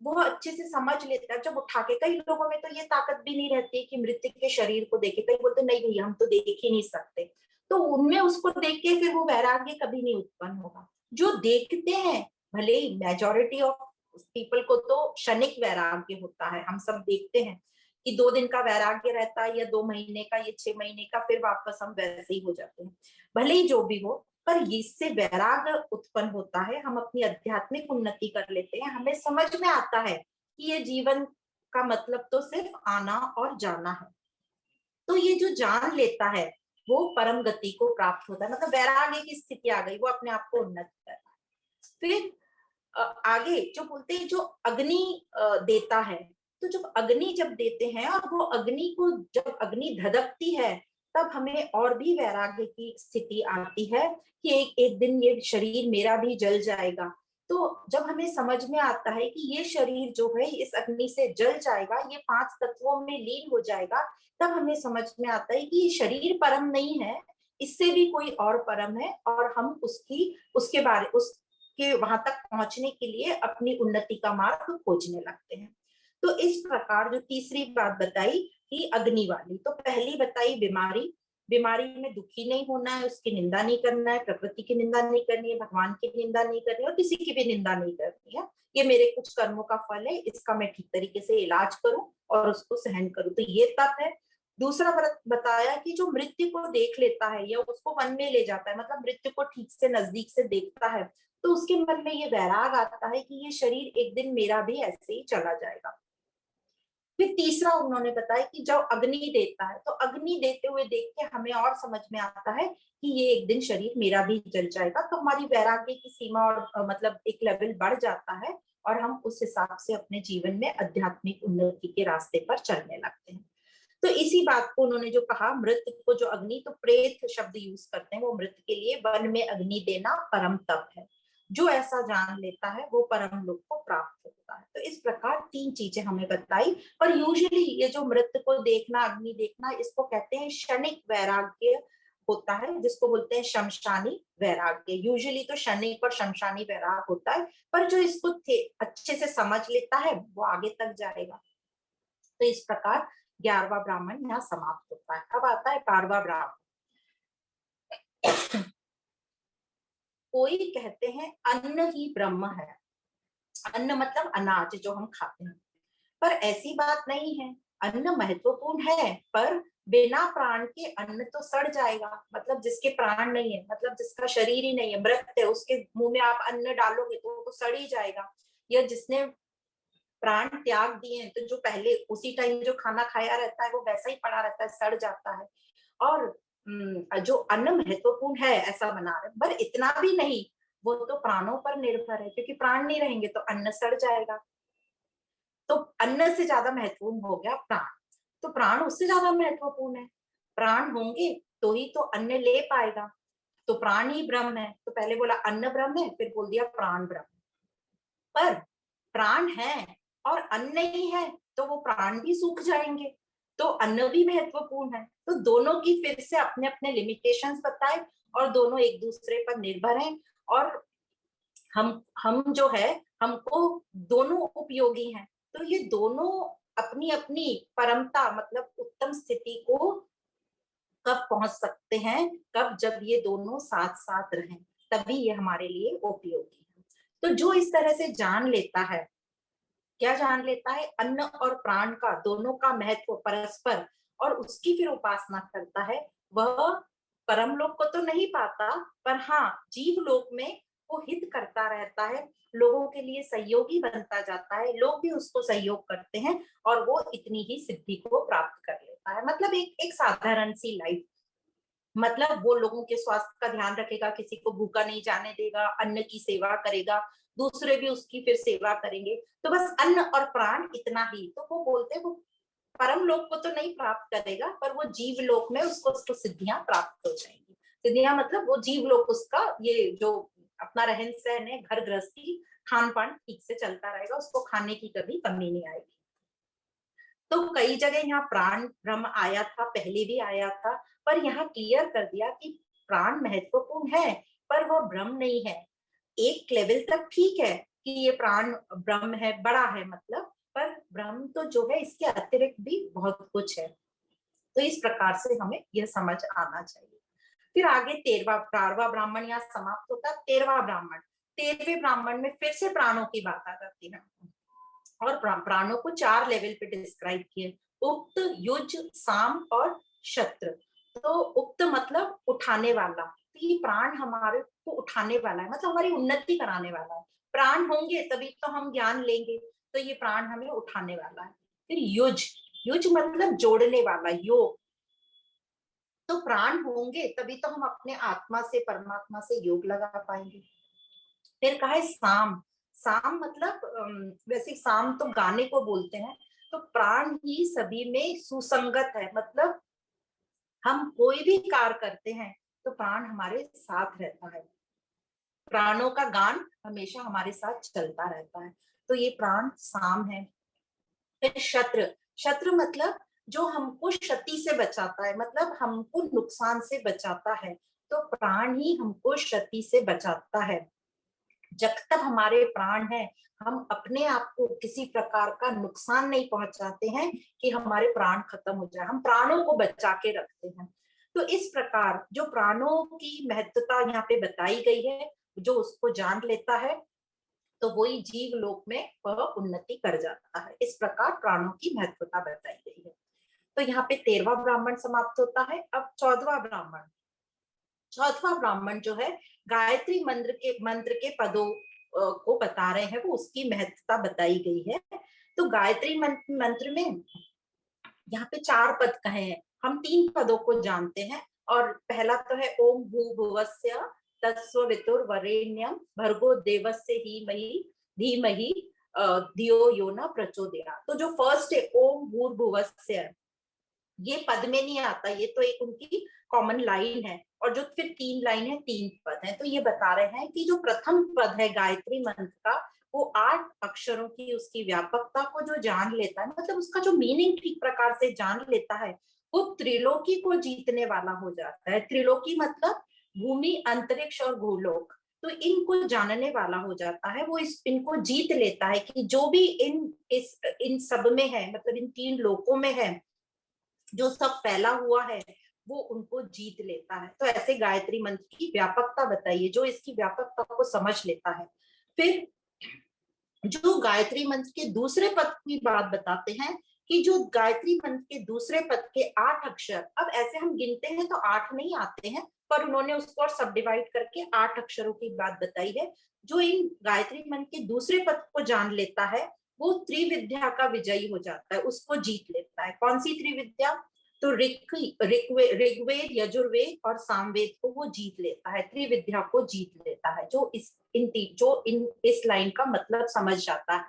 वो अच्छे से समझ लेता है जब उठा के। कई लोगों में तो ये ताकत भी नहीं रहती कि मृत्यु के शरीर को देखे, कई बोलते नहीं भैया हम तो देख ही नहीं सकते, तो उनमें उसको देख के फिर वो वैराग्य कभी नहीं उत्पन्न होगा। जो देखते हैं, भले ही मेजोरिटी ऑफ पीपल को तो क्षणिक वैराग्य होता है, हम सब देखते हैं कि 2 दिन का वैराग्य रहता है, या 2 महीने का, या 6 महीने का, फिर वापस हम वैसे ही हो जाते हैं। भले ही जो भी हो, पर इससे वैराग्य उत्पन्न होता है, हम अपनी आध्यात्मिक उन्नति कर लेते हैं, हमें समझ में आता है कि ये जीवन का मतलब तो सिर्फ आना और जाना है। तो ये जो जान लेता है वो परम गति को प्राप्त होता है, मतलब वैराग्य की स्थिति आ गई, वो अपने आप को उन्नत कर रहा है। फिर आगे जो बोलते हैं, जो अग्नि देता है, तो जब अग्नि जब देते हैं और वो अग्नि को, जब अग्नि धधकती है, तब हमें और भी वैराग्य की स्थिति आती है कि एक एक दिन ये शरीर मेरा भी जल जाएगा। तो जब हमें समझ में आता है कि ये शरीर जो है इस अग्नि से जल जाएगा, ये 5 तत्वों में लीन हो जाएगा, तब हमें समझ में आता है कि ये शरीर परम नहीं है, इससे भी कोई और परम है, और हम उसके वहां तक पहुंचने के लिए अपनी उन्नति का मार्ग खोजने लगते हैं। तो इस प्रकार जो तीसरी बात बताई कि अग्नि वाली, तो पहली बताई बीमारी, बीमारी में दुखी नहीं होना है, उसकी निंदा नहीं करना है, प्रकृति की निंदा नहीं करनी है, भगवान की निंदा नहीं करनी है, और किसी की भी निंदा नहीं करनी है। ये मेरे कुछ कर्मों का फल है, इसका मैं ठीक तरीके से इलाज करूं और उसको सहन करूं, तो ये तप है। दूसरा बताया कि जो मृत्यु को देख लेता है या उसको वन में ले जाता है, मतलब मृत्यु को ठीक से नजदीक से देखता है, तो उसके मन में ये वैराग आता है कि ये शरीर एक दिन मेरा भी ऐसे ही चला जाएगा। फिर तीसरा उन्होंने बताया कि जब अग्नि देता है, तो अग्नि देते हुए देख के हमें और समझ में आता है कि ये एक दिन शरीर मेरा भी जल जाएगा, तो हमारी वैराग्य की सीमा और मतलब एक लेवल बढ़ जाता है और हम उस हिसाब से अपने जीवन में आध्यात्मिक उन्नति के रास्ते पर चलने लगते हैं। तो इसी बात को उन्होंने जो कहा, मृत को जो अग्नि, तो प्रेत शब्द यूज करते हैं वो मृत के लिए, वन में अग्नि देना परम तप है, जो ऐसा जान लेता है वो परम लोक को प्राप्त होता है। तो इस प्रकार तीन चीजें हमें बताई। पर यूजुअली ये जो मृत को देखना, अग्नि देखना, इसको कहते हैं क्षणिक वैराग्य होता है, जिसको बोलते हैं शमशानी वैराग्य। यूजुअली तो क्षणिक और शमशानी वैराग होता है, पर जो इसको अच्छे से समझ लेता है वो आगे तक जाएगा। तो इस प्रकार 11वां ब्राह्मण यहाँ समाप्त होता है। अब आता है 12वां ब्राह्मण। कोई कहते हैं अन्न ही ब्रह्म है। अन्न मतलब अनाज जो हम खाते हैं, पर ऐसी बात नहीं है। अन्न महत्वपूर्ण है, पर बिना प्राण के अन्न तो सड़ जाएगा। मतलब जिसके प्राण नहीं है, मतलब जिसका शरीर ही नहीं है, मृत है, उसके मुंह में आप अन्न डालोगे तो वो तो सड़ ही जाएगा। या जिसने प्राण त्याग दिए हैं, तो जो पहले उसी टाइम जो खाना खाया रहता है वो वैसा ही पड़ा रहता है, सड़ जाता है। और जो अन्न महत्वपूर्ण है ऐसा बना रहे, पर इतना भी नहीं, वो तो प्राणों पर निर्भर है, क्योंकि प्राण नहीं रहेंगे तो अन्न सड़ जाएगा। तो अन्न से ज्यादा महत्वपूर्ण हो गया प्राण, तो प्राण उससे ज्यादा महत्वपूर्ण है। प्राण होंगे तो ही तो अन्न ले पाएगा, तो प्राण ही ब्रह्म है। तो पहले बोला अन्न ब्रह्म है, फिर बोल दिया प्राण ब्रह्म। पर प्राण है और अन्न नहीं है तो वो प्राण भी सूख जाएंगे, तो अन्न भी महत्वपूर्ण है। तो दोनों की फिर से अपने अपने लिमिटेशंस बताए, और दोनों एक दूसरे पर निर्भर हैं। और हम जो है, हमको दोनों उपयोगी हैं। तो ये दोनों अपनी अपनी परमता, मतलब उत्तम स्थिति को कब पहुंच सकते हैं, कब, जब ये दोनों साथ साथ रहें, तभी ये हमारे लिए उपयोगी है। तो जो इस तरह से जान लेता है, क्या जान लेता है, अन्न और प्राण का दोनों का महत्व परस्पर, और उसकी फिर उपासना करता है, वह परम लोक को तो नहीं पाता, पर हाँ जीव लोक में वो हित करता रहता है, लोगों के लिए सहयोगी बनता जाता है, लोग भी उसको सहयोग करते हैं, और वो इतनी ही सिद्धि को प्राप्त कर लेता है। मतलब एक एक साधारण सी लाइफ, मतलब वो लोगों के स्वास्थ्य का ध्यान रखेगा, किसी को भूखा नहीं जाने देगा, अन्न की सेवा करेगा, दूसरे भी उसकी फिर सेवा करेंगे। तो बस अन्न और प्राण इतना ही, तो वो बोलते वो परम लोक को तो नहीं प्राप्त करेगा, पर वो जीव लोक में उसको सिद्धियां प्राप्त हो जाएंगी। सिद्धियां मतलब वो जीव लोक, उसका ये जो अपना रहन सहन है, घर गृहस्थी, खान पान ठीक से चलता रहेगा, उसको खाने की कभी कमी नहीं आएगी। तो कई जगह यहाँ प्राण ब्रह्म आया था, पहले भी आया था, पर यहाँ क्लियर कर दिया कि प्राण महत्वपूर्ण है, पर वो ब्रह्म नहीं है। एक लेवल तक ठीक है कि ये प्राण ब्रह्म है, बड़ा है मतलब, पर ब्रह्म तो जो है इसके अतिरिक्त भी बहुत कुछ है। तो इस प्रकार से हमें यह समझ आना चाहिए। फिर आगे 12वां ब्राह्मण यहाँ समाप्त होता है। 13वां ब्राह्मण, 13वें ब्राह्मण में फिर से प्राणों की बात आ जाती है, और प्राणों को 4 लेवल पे डिस्क्राइब किए, उक्त, युज, साम और शत्र। तो उक्त मतलब उठाने वाला, तो ये प्राण हमारे को उठाने वाला है, मतलब हमारी उन्नति कराने वाला है। प्राण होंगे तभी तो हम ज्ञान लेंगे, तो ये प्राण हमें उठाने वाला है। फिर युज, युज मतलब जोड़ने वाला, योग, तो प्राण होंगे तभी तो हम अपने आत्मा से, परमात्मा से योग लगा पाएंगे। फिर कहा है साम, साम मतलब वैसे साम तो गाने को बोलते हैं, तो प्राण ही सभी में सुसंगत है, मतलब हम कोई भी कार्य करते हैं तो प्राण हमारे साथ रहता है, प्राणों का गान हमेशा हमारे साथ चलता रहता है, तो ये प्राण साम है। फिर शत्रु, शत्रु मतलब जो हमको क्षति से बचाता है, मतलब हमको नुकसान से बचाता है, तो प्राण ही हमको क्षति से बचाता है। जब तक हमारे प्राण है, हम अपने आप को किसी प्रकार का नुकसान नहीं पहुंचाते हैं कि हमारे प्राण खत्म हो जाए, हम प्राणों को बचा के रखते हैं। तो इस प्रकार जो प्राणों की महत्वता यहाँ पे बताई गई है, जो उसको जान लेता है तो वही जीव लोक में वह उन्नति कर जाता है। इस प्रकार प्राणों की महत्वता बताई गई है। तो यहाँ पे 13वां ब्राह्मण समाप्त होता है। अब 14वां ब्राह्मण, चौथा ब्राह्मण जो है गायत्री मंत्र के पदों को बता रहे हैं, वो उसकी महत्ता बताई गई है। तो गायत्री मंत्र में यहाँ पे 4 पद कहे हैं, हम 3 पदों को जानते हैं। और पहला तो है ओम भूर्भुवस्स्य तत्सवितुर्वरेण्यं भर्गो देवस्य धीमहि धियो यो न प्रचोदयात्। तो जो फर्स्ट है ओम भूर्भुवस्स्य, ये पद में नहीं आता, ये तो एक उनकी कॉमन लाइन है। और जो फिर 3 लाइन है, 3 पद है। तो ये बता रहे हैं कि जो प्रथम पद है गायत्री मंत्र का, वो 8 अक्षरों की उसकी व्यापकता को जो जान लेता है, मतलब उसका जो मीनिंग ठीक प्रकार से जान लेता है, वो त्रिलोकी को जीतने वाला हो जाता है। त्रिलोकी मतलब भूमि, अंतरिक्ष और भूलोक। तो इनको जानने वाला हो जाता है, वो इनको जीत लेता है कि जो भी इन सब में है, मतलब इन 3 लोकों में है, जो सब फैला हुआ है, वो उनको जीत लेता है। तो ऐसे गायत्री मंत्र की व्यापकता बताइए, जो इसकी व्यापकता को समझ लेता है। फिर जो गायत्री मंत्र के दूसरे पद की बात बताते हैं कि जो गायत्री मंत्र के दूसरे पद के 8 अक्षर, अब ऐसे हम गिनते हैं तो 8 नहीं आते हैं, पर उन्होंने उसको और सब डिवाइड करके 8 अक्षरों की बात बताई है। जो इन गायत्री मंत्र के दूसरे पद को जान लेता है, वो त्रिविद्या का विजयी हो जाता है, उसको जीत लेता है। कौन सी त्रिविद्या? तो ऋग्वेद, यजुर्वेद और सामवेद को वो जीत लेता है, त्रिविद्या को जीत लेता है, जो इस लाइन का मतलब समझ जाता है।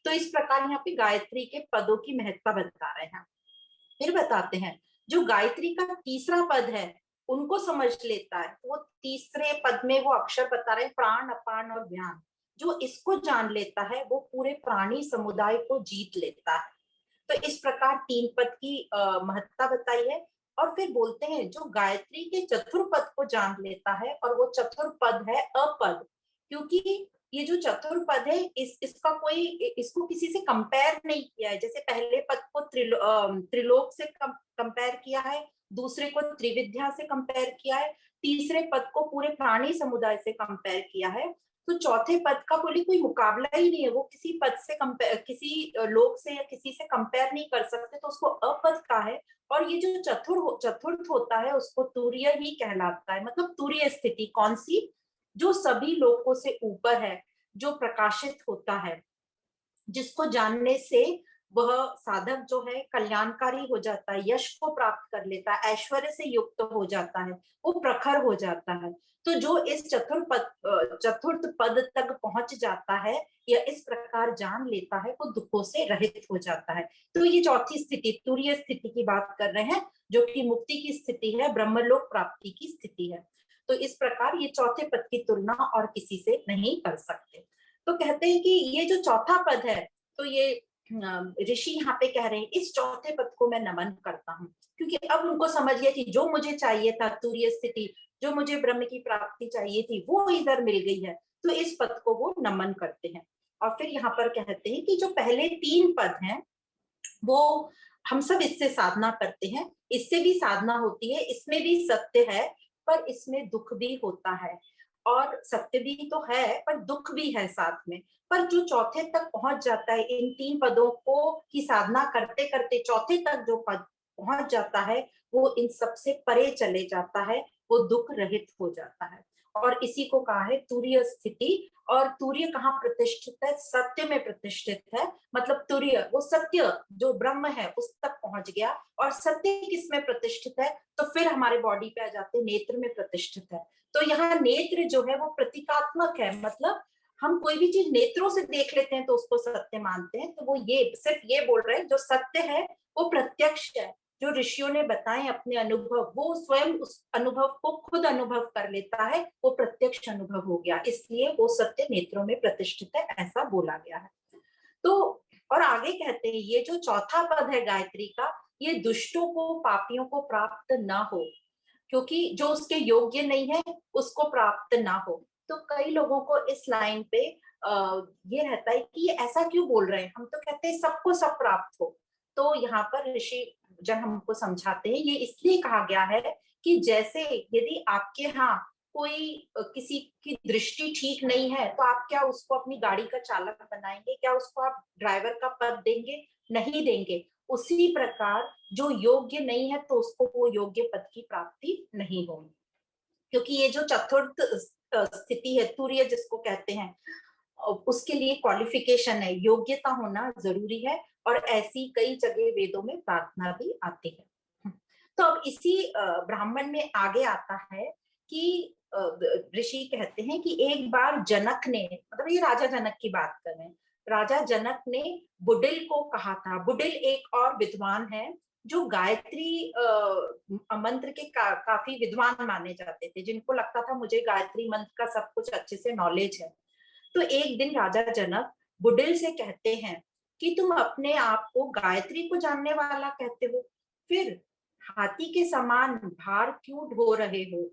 तो इस प्रकार यहाँ पे गायत्री के पदों की महत्ता बता रहे हैं। फिर बताते हैं जो गायत्री का तीसरा पद है, उनको समझ लेता है। वो तीसरे पद में वो अक्षर बता रहे हैं प्राण, अपान और व्यान। जो इसको जान लेता है, वो पूरे प्राणी समुदाय को जीत लेता है। तो इस प्रकार 3 पद की महत्ता बताई है। और फिर बोलते हैं जो गायत्री के चतुर्पद को जान लेता है, और वो चतुर्पद है अपद, क्योंकि ये जो चतुर्पद है, इसका कोई, इसको किसी से कंपेयर नहीं किया है। जैसे पहले पद को त्रिलोक से कंपेयर किया है, दूसरे को त्रिविद्या से कंपेयर किया है, तीसरे पद को पूरे प्राणी समुदाय से कंपेयर किया है। तो चौथे पद का कोई मुकाबला ही नहीं है, वो किसी पद से कंपेयर, किसी लोक से या किसी से कंपेयर नहीं कर सकते, तो उसको अपद का है। और ये जो चतुर्थ होता है, उसको तुरीय ही कहलाता है। मतलब तुरीय स्थिति कौन सी? जो सभी लोकों से ऊपर है, जो प्रकाशित होता है, जिसको जानने से वह साधक जो है कल्याणकारी हो जाता है, यश को प्राप्त कर लेता है, ऐश्वर्य से युक्त हो जाता है, वो प्रखर हो जाता है। तो जो इस चतुर्थ पद तक पहुंच जाता है या इस प्रकार जान लेता है, वो दुखों से रहित हो जाता है। तो ये चौथी स्थिति, तुरीय स्थिति की बात कर रहे हैं, जो कि मुक्ति की स्थिति है, ब्रह्मलोक प्राप्ति की स्थिति है। तो इस प्रकार ये चौथे पद की तुलना और किसी से नहीं कर सकते। तो कहते हैं कि ये जो चौथा पद है, तो ये ऋषि यहाँ पे कह रहे हैं इस चौथे पद को मैं नमन करता हूँ, क्योंकि अब उनको समझ गया कि जो मुझे चाहिए था, तुरीय स्थिति, जो मुझे ब्रह्म की प्राप्ति चाहिए थी, वो इधर मिल गई है। तो इस पद को वो नमन करते हैं। और फिर यहाँ पर कहते हैं कि जो पहले 3 पद हैं, वो हम सब इससे साधना करते हैं, इससे भी साधना होती है, इसमें भी सत्य है, पर इसमें दुख भी होता है। और सत्य भी तो है, पर दुख भी है साथ में। पर जो चौथे तक पहुंच जाता है, इन 3 पदों को की साधना करते करते चौथे तक जो पद पहुंच जाता है, वो इन सबसे परे चले जाता है, वो दुख रहित हो जाता है। और इसी को कहा है तुरीय स्थिति। और तुरीय कहाँ प्रतिष्ठित है? सत्य में प्रतिष्ठित है। मतलब तुरीय, वो सत्य जो ब्रह्म है उस तक पहुंच गया। और सत्य किस में प्रतिष्ठित है? तो फिर हमारे बॉडी पे आ जाते, नेत्र में प्रतिष्ठित है। तो यहाँ नेत्र जो है वो प्रतीकात्मक है, मतलब हम कोई भी चीज नेत्रों से देख लेते हैं तो उसको सत्य मानते हैं। तो वो ये सिर्फ ये बोल रहे हैं, जो सत्य है वो प्रत्यक्ष है। जो ऋषियों ने बताए अपने अनुभव, वो स्वयं उस अनुभव को खुद अनुभव कर लेता है, वो प्रत्यक्ष अनुभव हो गया, इसलिए वो सत्य नेत्रों में प्रतिष्ठित है, ऐसा बोला गया है। तो और आगे कहते हैं ये जो चौथा पद है गायत्री का, ये दुष्टों को, पापियों को प्राप्त ना हो, क्योंकि जो उसके योग्य नहीं है उसको प्राप्त ना हो। तो कई लोगों को इस लाइन पे ये रहता है कि ये ऐसा क्यों बोल रहे हैं, हम तो कहते हैं सबको सब प्राप्त हो। तो यहाँ पर ऋषि जन हमको समझाते हैं, ये इसलिए कहा गया है कि जैसे यदि आपके यहाँ कोई किसी की दृष्टि ठीक नहीं है, तो आप क्या उसको अपनी गाड़ी का चालक बनाएंगे? क्या उसको आप ड्राइवर का पद देंगे? नहीं देंगे। उसी प्रकार जो योग्य नहीं है तो उसको वो योग्य पद की प्राप्ति नहीं होगी। क्योंकि ये जो चतुर्थ स्थिति है, तुर्य जिसको कहते हैं, उसके लिए क्वालिफिकेशन है, योग्यता होना जरूरी है, और ऐसी कई जगह वेदों में प्रार्थना भी आती है। तो अब इसी ब्राह्मण में आगे आता है कि ऋषि कहते हैं कि एक बार जनक ने, मतलब ये राजा जनक की बात कर रहे हैं, राजा जनक ने बुडिल को कहा था। बुडिल एक और विद्वान है जो गायत्री मंत्र के काफी विद्वान माने जाते थे, जिनको लगता था मुझे गायत्री मंत्र का सब कुछ अच्छे से नॉलेज है। तो एक दिन राजा जनक बुडिल से कहते हैं कि तुम अपने आप को गायत्री को जानने वाला कहते हो, फिर हाथी के समान भार क्यों ढो रहे हो?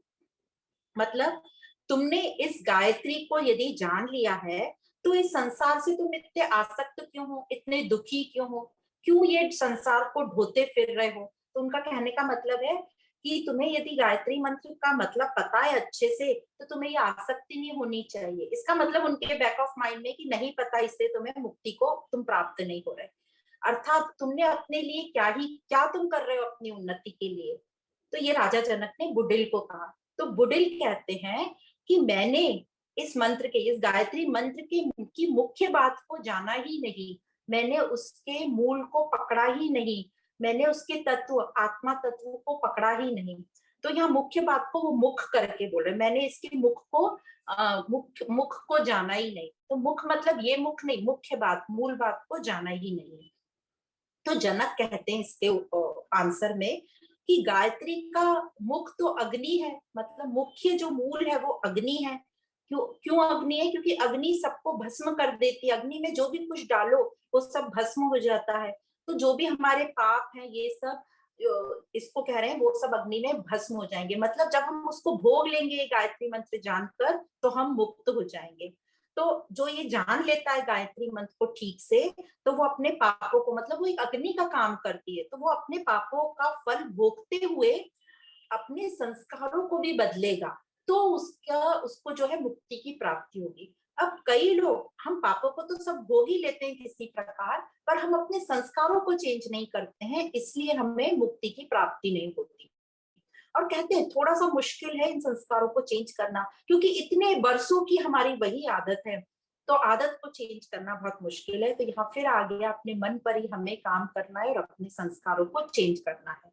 मतलब तुमने इस गायत्री को यदि जान लिया है तो इस संसार से तुम इतने आसक्त क्यों हो, इतने दुखी क्यों हो, क्यों ये संसार को ढोते फिर रहे हो? तो उनका कहने का मतलब है कि तुम्हें यदि गायत्री मंत्र का मतलब पता है अच्छे से तो तुम्हें ये आसक्ति नहीं होनी चाहिए। इसका मतलब उनके बैक ऑफ माइंड में कि नहीं पता, इससे तुम्हें मुक्ति को तुम प्राप्त नहीं हो रहे, अर्थात तुमने अपने लिए क्या तुम कर रहे हो अपनी उन्नति के लिए। तो ये राजा जनक ने बुडिल को कहा। तो बुडिल कहते हैं कि मैंने इस मंत्र के, इस गायत्री मंत्र के की मुख्य बात को जाना ही नहीं, मैंने उसके मूल को पकड़ा ही नहीं, मैंने उसके तत्व, आत्मा तत्व को पकड़ा ही नहीं। तो यहाँ मुख्य बात को वो मुख करके बोल रहे, मैंने इसके मुख को मुख को जाना ही नहीं। तो मुख मतलब ये मुख नहीं, मुख्य बात, मूल बात को जाना ही नहीं। तो जनक कहते हैं इसके आंसर में कि गायत्री का मुख तो अग्नि है, मतलब मुख्य जो मूल है वो अग्नि है। क्यों क्यों अग्नि है? क्योंकि अग्नि सबको भस्म कर देती है, अग्नि में जो भी कुछ डालो वो सब भस्म हो जाता है। तो जो भी हमारे पाप हैं ये सब इसको कह रहे हैं वो सब अग्नि में भस्म हो जाएंगे। मतलब जब हम उसको भोग लेंगे गायत्री मंत्र जानकर तो हम मुक्त हो जाएंगे। तो जो ये जान लेता है गायत्री मंत्र को ठीक से, तो वो अपने पापों को, मतलब वो एक अग्नि का काम करती है, तो वो अपने पापों का फल भोगते हुए अपने संस्कारों को भी बदलेगा, तो उसको जो है मुक्ति की प्राप्ति होगी। अब कई लोग, हम पापों को तो सब भोग ही लेते हैं किसी प्रकार, पर हम अपने संस्कारों को चेंज नहीं करते हैं, इसलिए हमें मुक्ति की प्राप्ति नहीं होती। और कहते हैं थोड़ा सा मुश्किल है इन संस्कारों को चेंज करना, क्योंकि इतने बरसों की हमारी वही आदत है, तो आदत को चेंज करना बहुत मुश्किल है। तो यहाँ फिर आ गया अपने मन पर ही हमें काम करना है और अपने संस्कारों को चेंज करना है।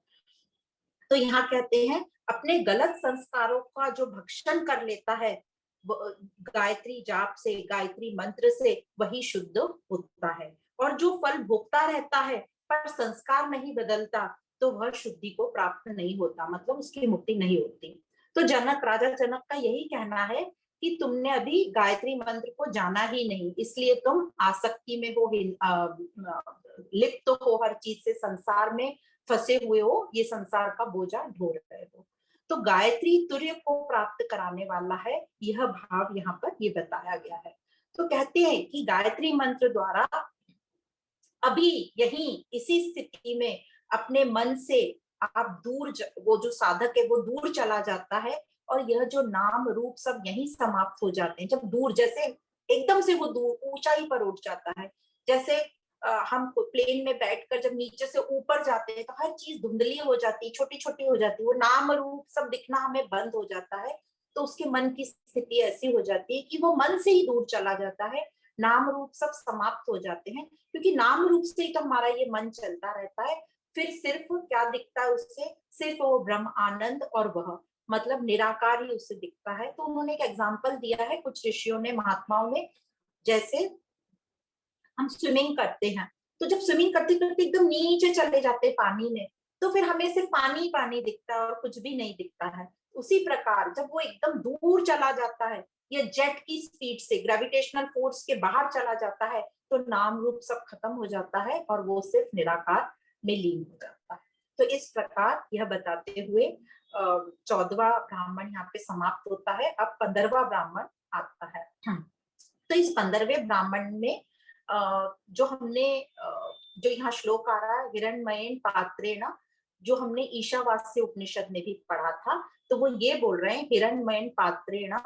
तो यहाँ कहते हैं अपने गलत संस्कारों का जो भक्षण कर लेता है गायत्री जाप से, गायत्री मंत्र से, वही शुद्ध होता है। और जो फल भोगता रहता है पर संस्कार नहीं बदलता तो वह शुद्धि को प्राप्त नहीं होता, मतलब उसकी मुक्ति नहीं होती। तो जनक, राजा जनक का यही कहना है कि तुमने अभी गायत्री मंत्र को जाना ही नहीं, इसलिए तुम आसक्ति में हो, लिप्त हो, हर चीज से संसार में फंसे हुए हो, ये संसार का बोझा ढो रहे हो। तो गायत्री तुर्य को प्राप्त कराने वाला है, यह भाव यहाँ पर ये बताया गया है। तो कहते हैं कि गायत्री मंत्र द्वारा अभी यही इसी स्थिति में अपने मन से आप दूर, वो जो साधक है वो दूर चला जाता है, और यह जो नाम रूप सब यही समाप्त हो जाते हैं। जब दूर, जैसे एकदम से वो दूर ऊंचाई पर उठ जाता है, जैसे हम प्लेन में बैठकर जब नीचे से ऊपर जाते हैं तो हर चीज धुंधली हो जाती है, छोटी छोटी हो जाती है, वो नाम रूप सब दिखना हमें बंद हो जाता है। तो उसके मन की स्थिति ऐसी हो जाती है कि वो मन से ही दूर चला जाता है, नाम रूप सब समाप्त हो जाते हैं, क्योंकि नाम रूप से ही तो हमारा ये मन चलता रहता है। फिर सिर्फ क्या दिखता है उससे? सिर्फ वो ब्रह्म आनंद, और वह मतलब निराकार ही उससे दिखता है। तो उन्होंने एक एग्जाम्पल दिया है कुछ ऋषियों ने, महात्माओं ने, जैसे हम स्विमिंग करते हैं, तो जब स्विमिंग करते करते एकदम नीचे चले जाते हैं पानी में, तो फिर हमें सिर्फ पानी ही पानी दिखता है और कुछ भी नहीं दिखता है। उसी प्रकार जब वो एकदम दूर चला जाता है, या जेट की स्पीड से ग्रेविटेशनल फोर्स के बाहर चला जाता है, तो नाम रूप सब खत्म हो जाता है और वो सिर्फ निराकार में लीन हो जाता है। तो इस प्रकार यह बताते हुए 14वां ब्राह्मण यहाँ पे समाप्त होता है। अब 15वां ब्राह्मण आता है। तो इस 15वें ब्राह्मण में जो हमने जो यहाँ श्लोक आ रहा है, हिरण्मयेन पात्रेण, जो हमने ईशावास्य उपनिषद में भी पढ़ा था, तो वो ये बोल रहे हैं हिरण्मयेन पात्रेण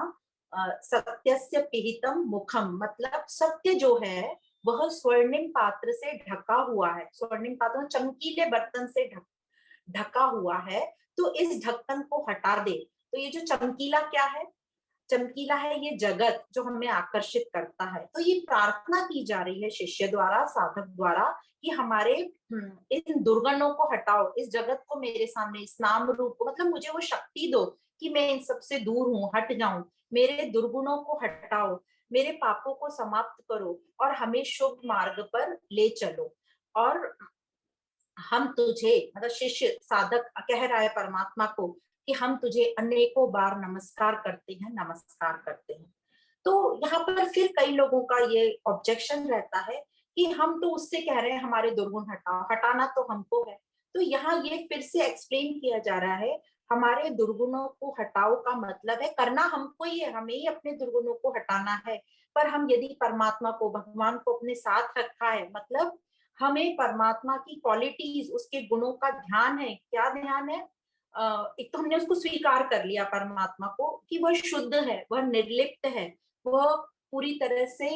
सत्यस्य पिहितम मुखम, मतलब सत्य जो है वह स्वर्णिम पात्र से ढका हुआ है, स्वर्णिम पात्र चमकीले बर्तन से ढका हुआ है, तो इस ढक्कन को हटा दे। तो ये जो चमकीला क्या है, चमकीला है ये जगत जो हमें आकर्षित करता है। तो ये प्रार्थना की जा रही है शिष्य द्वारा, साधक द्वारा, कि हमारे इन दुर्गुणों को हटाओ, इस जगत को मेरे सामने, इस नाम रूप को, मतलब मुझे वो शक्ति दो कि मैं इन सबसे दूर हूँ, हट जाऊं, मेरे दुर्गुणों को हटाओ, मेरे पापों को समाप्त करो और हमें शुभ मार्ग पर ले चलो। और हम तुझे, मतलब शिष्य साधक कह रहा है परमात्मा को कि हम तुझे अनेकों बार नमस्कार करते हैं, नमस्कार करते हैं। तो यहाँ पर फिर कई लोगों का ये ऑब्जेक्शन रहता है कि हम तो उससे कह रहे हैं हमारे दुर्गुण हटाओ, हटाना तो हमको है। तो यहाँ ये फिर से एक्सप्लेन किया जा रहा है, हमारे दुर्गुणों को हटाओ का मतलब है करना हमको ही है, हमें ही अपने दुर्गुणों को हटाना है। पर हम यदि परमात्मा को, भगवान को अपने साथ रखा है, मतलब हमें परमात्मा की क्वालिटीज, उसके गुणों का ध्यान है। क्या ध्यान है? एक तो हमने उसको स्वीकार कर लिया परमात्मा को कि वह शुद्ध है, वह निर्लिप्त है, वह पूरी तरह से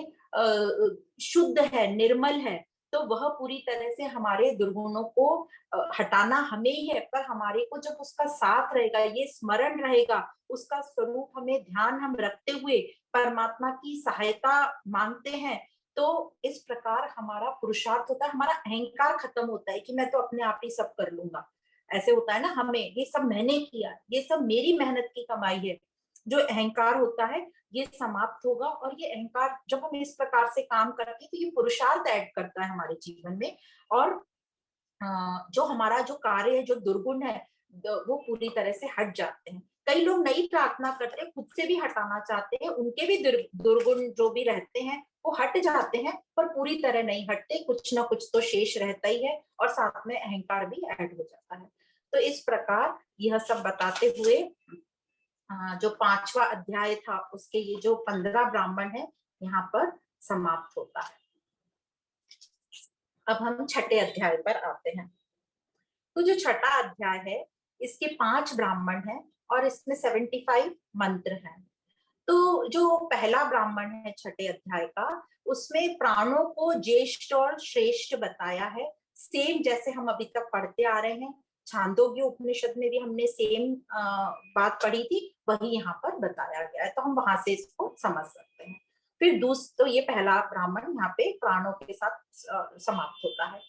शुद्ध है, निर्मल है। तो वह पूरी तरह से हमारे दुर्गुणों को हटाना हमें ही है। पर हमारे को जब उसका साथ रहेगा, ये स्मरण रहेगा, उसका स्वरूप हमें ध्यान हम रखते हुए परमात्मा की सहायता मांगते हैं, तो इस प्रकार हमारा पुरुषार्थ होता है, हमारा अहंकार खत्म होता है कि मैं तो अपने आप ही सब कर लूंगा। ऐसे होता है ना, हमें ये सब मैंने किया, ये सब मेरी मेहनत की कमाई है। जो अहंकार होता है ये समाप्त होगा, और ये अहंकार जब हम इस प्रकार से काम करते हैं तो ये पुरुषार्थ ऐड करता है हमारे जीवन में। और जो हमारा जो कार्य है, जो दुर्गुण है, वो पूरी तरह से हट जाते हैं। कई लोग नई प्रार्थना करते हैं, खुद से भी हटाना चाहते हैं, उनके भी दुर्गुण जो भी रहते हैं वो हट जाते हैं, पर पूरी तरह नहीं हटते, कुछ ना कुछ तो शेष रहता ही है, और साथ में अहंकार भी ऐड हो जाता है। तो इस प्रकार यह सब बताते हुए जो 5वां अध्याय था उसके ये जो 15 ब्राह्मण है यहाँ पर समाप्त होता है। अब हम छठे अध्याय पर आते हैं। तो जो छठा अध्याय है इसके 5 ब्राह्मण हैं और इसमें 75 मंत्र हैं। तो जो पहला ब्राह्मण है छठे अध्याय का, उसमें प्राणों को ज्येष्ठ और श्रेष्ठ बताया है, सेम जैसे हम अभी तक पढ़ते आ रहे हैं। छांदोग्य उपनिषद में भी हमने सेम बात पढ़ी थी, वही यहाँ पर बताया गया है, तो हम वहां से इसको समझ सकते हैं। फिर तो ये पहला ब्राह्मण यहाँ पे प्राणों के साथ समाप्त होता है।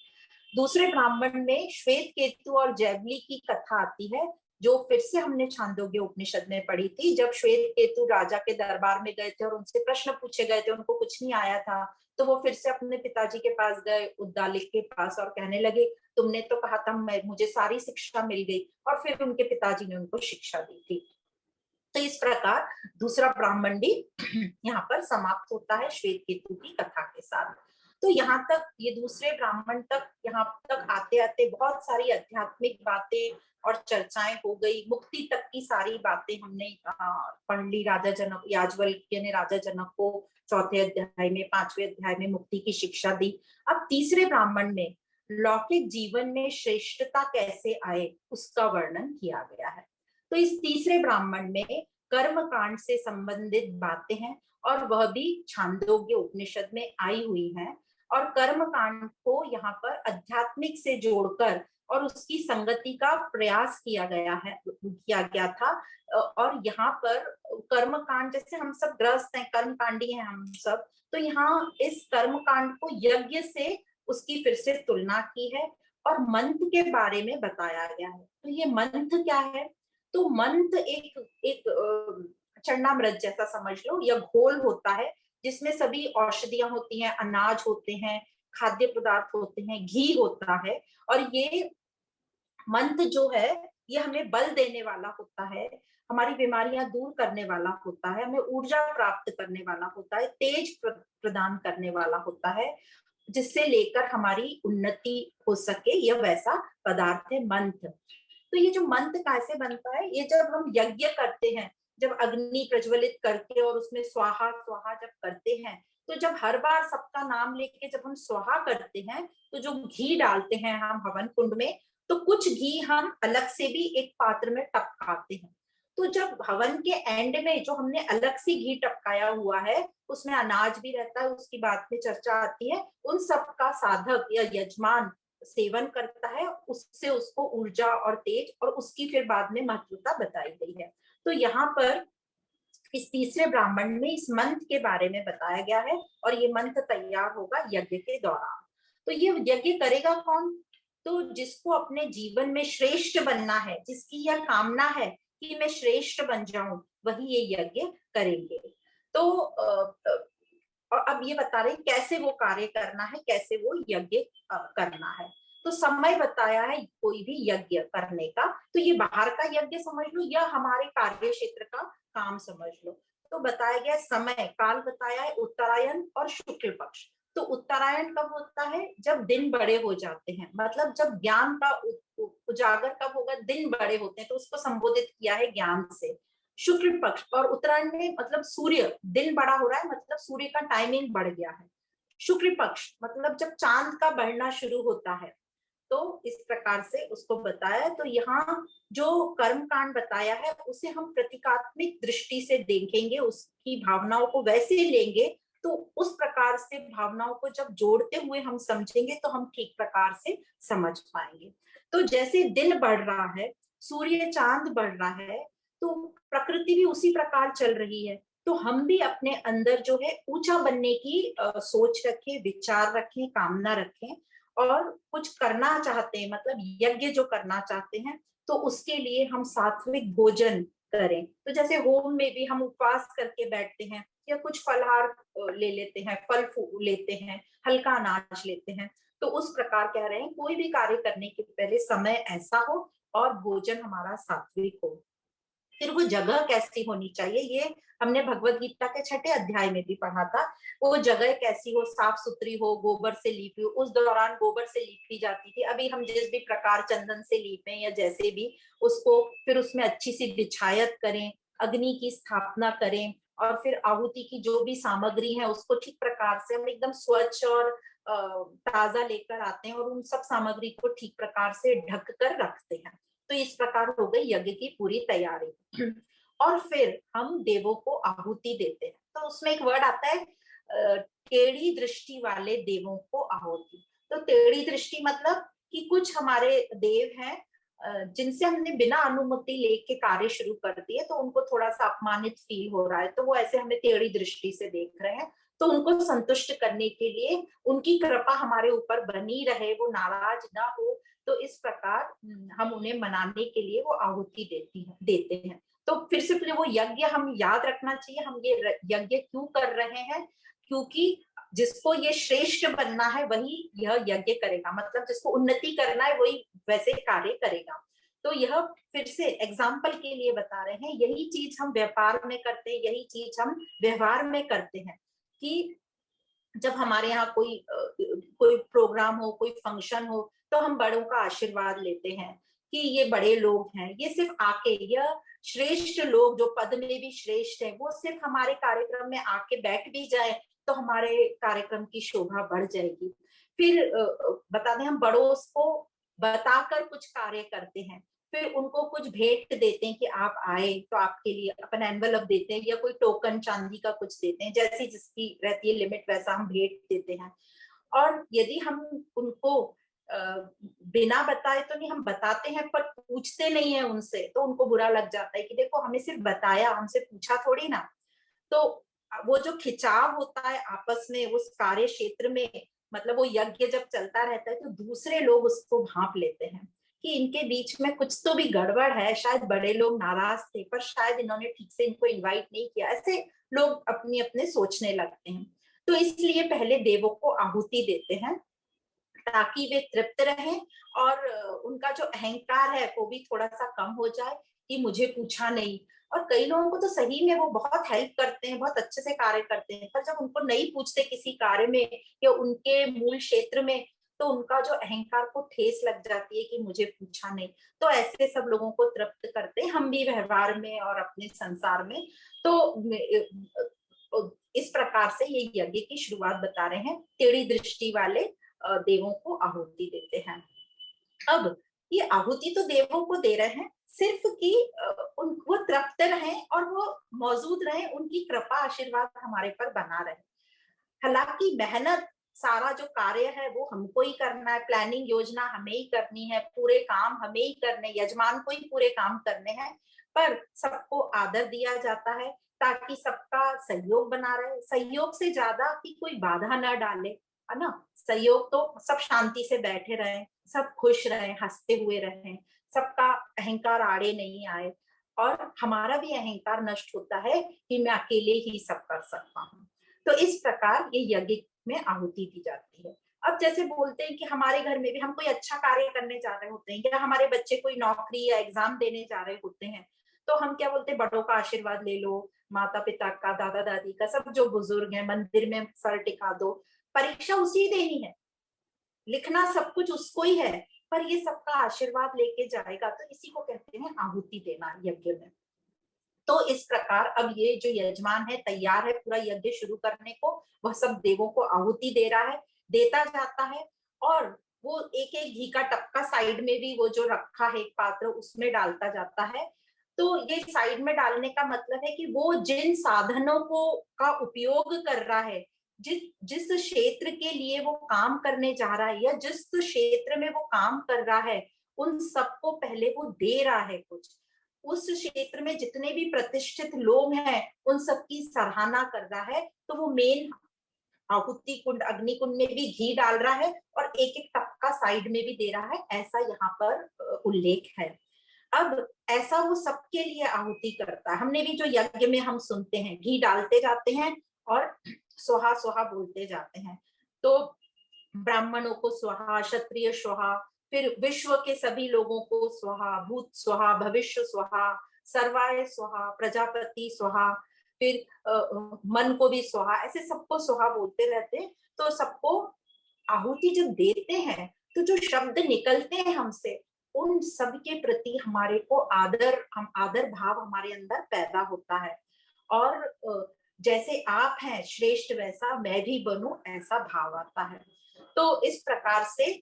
दूसरे ब्राह्मण में श्वेत केतु और जैवली की कथा आती है, जो फिर से हमने छांदोग्य उपनिषद में पढ़ी थी। जब श्वेत केतु राजा के दरबार में गए थे और उनसे प्रश्न पूछे गए थे, उनको कुछ नहीं आया था, तो वो फिर से अपने पिताजी के पास गए, उद्दालिक के पास, और कहने लगे तुमने तो कहा था मुझे सारी शिक्षा मिल गई, और फिर उनके पिताजी ने उनको शिक्षा दी थी। तो इस प्रकार दूसरा ब्राह्मण भी यहाँ पर समाप्त होता है श्वेत केतु की कथा के साथ। तो यहाँ तक, ये दूसरे ब्राह्मण तक, यहाँ तक आते आते बहुत सारी आध्यात्मिक बातें और चर्चाएं हो गई, मुक्ति तक की सारी बातें हमने पढ़ ली। राजा जनक, याज्ञवल्क्य ने राजा जनक को चौथे अध्याय में, 5वें अध्याय में मुक्ति की शिक्षा दी। अब तीसरे ब्राह्मण में लौकिक जीवन में श्रेष्ठता कैसे आए उसका वर्णन किया गया है। तो इस तीसरे ब्राह्मण में कर्म कांड से संबंधित बातें हैं, और वह भी छांदोग्य उपनिषद में आई हुई हैं। और कर्म कांड को यहाँ पर आध्यात्मिक से जोड़कर और उसकी संगति का प्रयास किया गया था। और यहाँ पर कर्म कांड, जैसे हम सब गृहस्थ हैं, कर्म कांडी हैं हम सब, तो यहाँ इस कर्म कांड को यज्ञ से उसकी फिर से तुलना की है, और मंत्र के बारे में बताया गया है। तो ये मंत्र क्या है? तो मंत्र एक एक चरणामृत जैसा समझ लो, या घोल होता है, जिसमें सभी औषधियां होती हैं, अनाज होते हैं, खाद्य पदार्थ होते हैं, घी होता है। और ये मंत्र जो है ये हमें बल देने वाला होता है, हमारी बीमारियां दूर करने वाला होता है, हमें ऊर्जा प्राप्त करने वाला होता है, तेज प्रदान करने वाला होता है, जिससे लेकर हमारी उन्नति हो सके, यह वैसा पदार्थ है मंत्र। तो ये जो मंत्र कैसे बनता है, ये जब हम यज्ञ करते हैं, जब अग्नि प्रज्वलित करके और उसमें स्वाहा स्वाहा जब करते हैं, तो जब हर बार सबका नाम लेके जब हम स्वाहा करते हैं, तो जो घी डालते हैं हम हवन कुंड में, तो कुछ घी हम अलग से भी एक पात्र में टपकाते हैं। तो जब हवन के एंड में जो हमने अलग से घी टपकाया हुआ है, उसमें अनाज भी रहता है, उसकी बात में चर्चा आती है, उन सब का साधक या यजमान सेवन करता है, उससे उसको ऊर्जा और तेज और उसकी फिर बाद में महत्वता बताई गई है। तो यहाँ पर इस तीसरे ब्राह्मण में इस मंत्र के बारे में बताया गया है और ये मंत्र तैयार होगा यज्ञ के दौरान। तो ये यज्ञ करेगा कौन? तो जिसको अपने जीवन में श्रेष्ठ बनना है, जिसकी यह कामना है कि मैं श्रेष्ठ बन जाऊं, वही ये यज्ञ करेंगे। तो और अब ये बता रहे कैसे वो कार्य करना है, कैसे वो यज्ञ करना है। तो समय बताया है कोई भी यज्ञ करने का, तो ये बाहर का यज्ञ समझ लो या हमारे कार्य क्षेत्र का काम समझ लो। तो बताया गया समय काल बताया है उत्तरायण और शुक्ल पक्ष। तो उत्तरायण कब होता है? जब दिन बड़े हो जाते हैं, मतलब जब ज्ञान का उजागर कब होगा? दिन बड़े होते हैं, तो उसको संबोधित किया है ज्ञान से। शुक्ल पक्ष और उत्तरायण में मतलब सूर्य दिन बड़ा हो रहा है, मतलब सूर्य का टाइमिंग बढ़ गया है। शुक्ल पक्ष मतलब जब चांद का बढ़ना शुरू होता है, तो इस प्रकार से उसको बताया। तो यहाँ जो कर्म कांड बताया है उसे हम प्रतीकात्मक दृष्टि से देखेंगे, उसकी भावनाओं को वैसे लेंगे, तो उस प्रकार से भावनाओं को जब जोड़ते हुए हम समझेंगे तो हम ठीक प्रकार से समझ पाएंगे। तो जैसे दिन बढ़ रहा है, सूर्य चांद बढ़ रहा है, तो प्रकृति भी उसी प्रकार चल रही है। तो हम भी अपने अंदर जो है ऊंचा बनने की सोच रखें, विचार रखें, कामना रखें और कुछ करना चाहते हैं, मतलब यज्ञ जो करना चाहते हैं, तो उसके लिए हम सात्विक भोजन करें। तो जैसे होम में भी हम उपवास करके बैठते हैं या कुछ फलहार ले लेते हैं, फल फूल लेते हैं, हल्का अनाज लेते हैं। तो उस प्रकार कह रहे हैं कोई भी कार्य करने के पहले समय ऐसा हो और भोजन हमारा सात्विक हो। फिर वो जगह कैसी होनी चाहिए, ये हमने भगवत गीता के 6ठे अध्याय में भी पढ़ा था। वो जगह कैसी हो, साफ सुथरी हो, गोबर से लीपी हो। उस दौरान गोबर से लीपी जाती थी, अभी हम जिस भी प्रकार चंदन से लीपें या जैसे भी उसको, फिर उसमें अच्छी सी बिछायत करें, अग्नि की स्थापना करें और फिर आहुति की जो भी सामग्री है उसको ठीक प्रकार से हम एकदम स्वच्छ और ताजा लेकर आते हैं और उन सब सामग्री को ठीक प्रकार से ढक कर रखते हैं। तो इस प्रकार हो गई यज्ञ की पूरी तैयारी। और फिर हम देवों को आहुति देते हैं। तो उसमें एक वर्ड आता है टेढ़ी दृष्टि वाले देवों को आहुति। तो टेढ़ी दृष्टि मतलब कि कुछ हमारे देव हैं जिनसे हमने बिना अनुमति लेके कार्य शुरू कर दिए, तो उनको थोड़ा सा अपमानित फील हो रहा है, तो वो ऐसे हमें टेढ़ी दृष्टि से देख रहे हैं। तो उनको संतुष्ट करने के लिए, उनकी कृपा हमारे ऊपर बनी रहे, वो नाराज ना हो, तो इस प्रकार हम उन्हें मनाने के लिए वो आहुति देते हैं। तो फिर से वो यज्ञ हम याद रखना चाहिए, हम ये यज्ञ क्यों कर रहे हैं? क्योंकि जिसको ये श्रेष्ठ बनना है वही यह यज्ञ करेगा, मतलब जिसको उन्नति करना है वही वैसे कार्य करेगा। तो यह फिर से एग्जाम्पल के लिए बता रहे हैं, यही चीज हम व्यापार में करते हैं, यही चीज हम व्यवहार में करते हैं कि जब हमारे यहाँ कोई प्रोग्राम हो, कोई फंक्शन हो, तो हम बड़ों का आशीर्वाद लेते हैं कि ये बड़े लोग हैं, ये सिर्फ आके, यह श्रेष्ठ लोग जो पद में भी श्रेष्ठ है, वो सिर्फ हमारे कार्यक्रम में आके बैठ भी जाए तो हमारे कार्यक्रम की शोभा बढ़ जाएगी। फिर बता दें, हम बड़ों को बताकर कुछ कार्य करते हैं, फिर उनको कुछ भेंट देते हैं कि आप आए तो आपके लिए अपन एनवलप देते हैं या कोई टोकन चांदी का कुछ देते हैं, जैसी जिसकी रहती है लिमिट वैसा हम भेंट देते हैं। और यदि हम उनको बिना बताए तो नहीं, हम बताते हैं पर पूछते नहीं है उनसे, तो उनको बुरा लग जाता है कि देखो हमें सिर्फ बताया, हमसे पूछा थोड़ी ना। तो वो जो खिंचाव होता है आपस में उस कार्य क्षेत्र में, मतलब वो यज्ञ जब चलता रहता है तो दूसरे लोग उसको भांप लेते हैं कि इनके बीच में कुछ तो भी गड़बड़ है, शायद बड़े लोग नाराज थे पर शायद इन्होंने ठीक से इनको इनवाइट नहीं किया, ऐसे लोग अपने अपने सोचने लगते हैं। तो इसलिए पहले देवों को आहुति देते हैं ताकि वे तृप्त रहें और उनका जो अहंकार है वो भी थोड़ा सा कम हो जाए कि मुझे पूछा नहीं। और कई लोगों को तो सही में वो बहुत हेल्प करते हैं, बहुत अच्छे से कार्य करते हैं, पर जब उनको नहीं पूछते किसी कार्य में या उनके मूल क्षेत्र में, तो उनका जो अहंकार को ठेस लग जाती है कि मुझे पूछा नहीं। तो ऐसे सब लोगों को तृप्त करते हैं हम भी व्यवहार में और अपने संसार में। तो इस प्रकार से ये यज्ञ की शुरुआत बता रहे हैं, टेढ़ी दृष्टि वाले देवों को आहुति देते हैं। अब ये आहुति तो देवों को दे रहे हैं, सिर्फ कि वो तृप्त रहें और वो मौजूद रहें, उनकी कृपा आशीर्वाद हमारे पर बना रहे। हालांकि मेहनत, सारा जो कार्य है वो हमको ही करना है, प्लानिंग योजना हमें ही करनी है, पूरे काम हमें ही करने, यजमान को ही पूरे काम करने हैं, पर सबको आदर दिया जाता है ताकि सबका सहयोग बना रहे। सहयोग से ज्यादा कि कोई बाधा न डाले, है ना। सहयोग तो सब शांति से बैठे रहें, सब खुश रहें, हंसते हुए रहें, सबका अहंकार आड़े नहीं आए, और हमारा भी अहंकार नष्ट होता है कि मैं अकेले ही सब कर सकता हूँ। तो इस प्रकार ये यज्ञ में आहुति दी जाती है। अब जैसे बोलते हैं कि हमारे घर में भी हम कोई अच्छा कार्य करने जा रहे होते हैं, या हमारे बच्चे कोई नौकरी या एग्जाम देने जा रहे होते हैं, तो हम क्या बोलते हैं, बड़ों का आशीर्वाद ले लो, माता पिता का, दादा दादी का, सब जो बुजुर्ग हैं, मंदिर में सर टिका दो। परीक्षा उसी देनी है, लिखना सब कुछ उसको ही है, पर ये सबका आशीर्वाद लेके जाएगा, तो इसी को कहते हैं आहुति देना यज्ञ में। तो इस प्रकार अब ये जो यजमान है तैयार है पूरा यज्ञ शुरू करने को, वह सब देवों को आहुति दे रहा है, देता जाता है, और वो एक एक घी का टपका साइड में भी वो जो रखा है एक पात्र, उसमें डालता जाता है। तो ये साइड में डालने का मतलब है कि वो जिन साधनों को का उपयोग कर रहा है, जिस जिस क्षेत्र के लिए वो काम करने जा रहा है, या जिस क्षेत्र में वो काम कर रहा है, उन सबको पहले वो दे रहा है कुछ। उस क्षेत्र में जितने भी प्रतिष्ठित लोग हैं, उन सबकी सराहना कर रहा है, तो वो मेन आहुति कुंड, अग्नि कुंड में भी घी डाल रहा है, और एक एक टपका साइड में भी दे रहा है, ऐसा यहाँ पर उल्लेख है। अब ऐसा वो सबके लिए आहुति करता है। हमने भी जो यज्ञ में हम सुनते हैं, घी डालते जाते हैं और स्वाहा स्वाहा बोलते जाते हैं। तो ब्राह्मणों को स्वाहा, क्षत्रिय स्वाहा, फिर विश्व के सभी लोगों को स्वाहा, भूत स्वाहा, भविष्य स्वाहा, सर्वाय स्वाहा, प्रजापति स्वाहा, फिर मन को भी स्वाहा, ऐसे सबको स्वाहा बोलते रहते हैं। तो सबको आहुति जब देते हैं, तो जो शब्द निकलते हैं हमसे, उन सब के प्रति हमारे को आदर भाव हमारे अंदर पैदा होता है। और जैसे आप हैं श्रेष्ठ, वैसा मैं भी बनूं, ऐसा भाव आता है। तो इस प्रकार से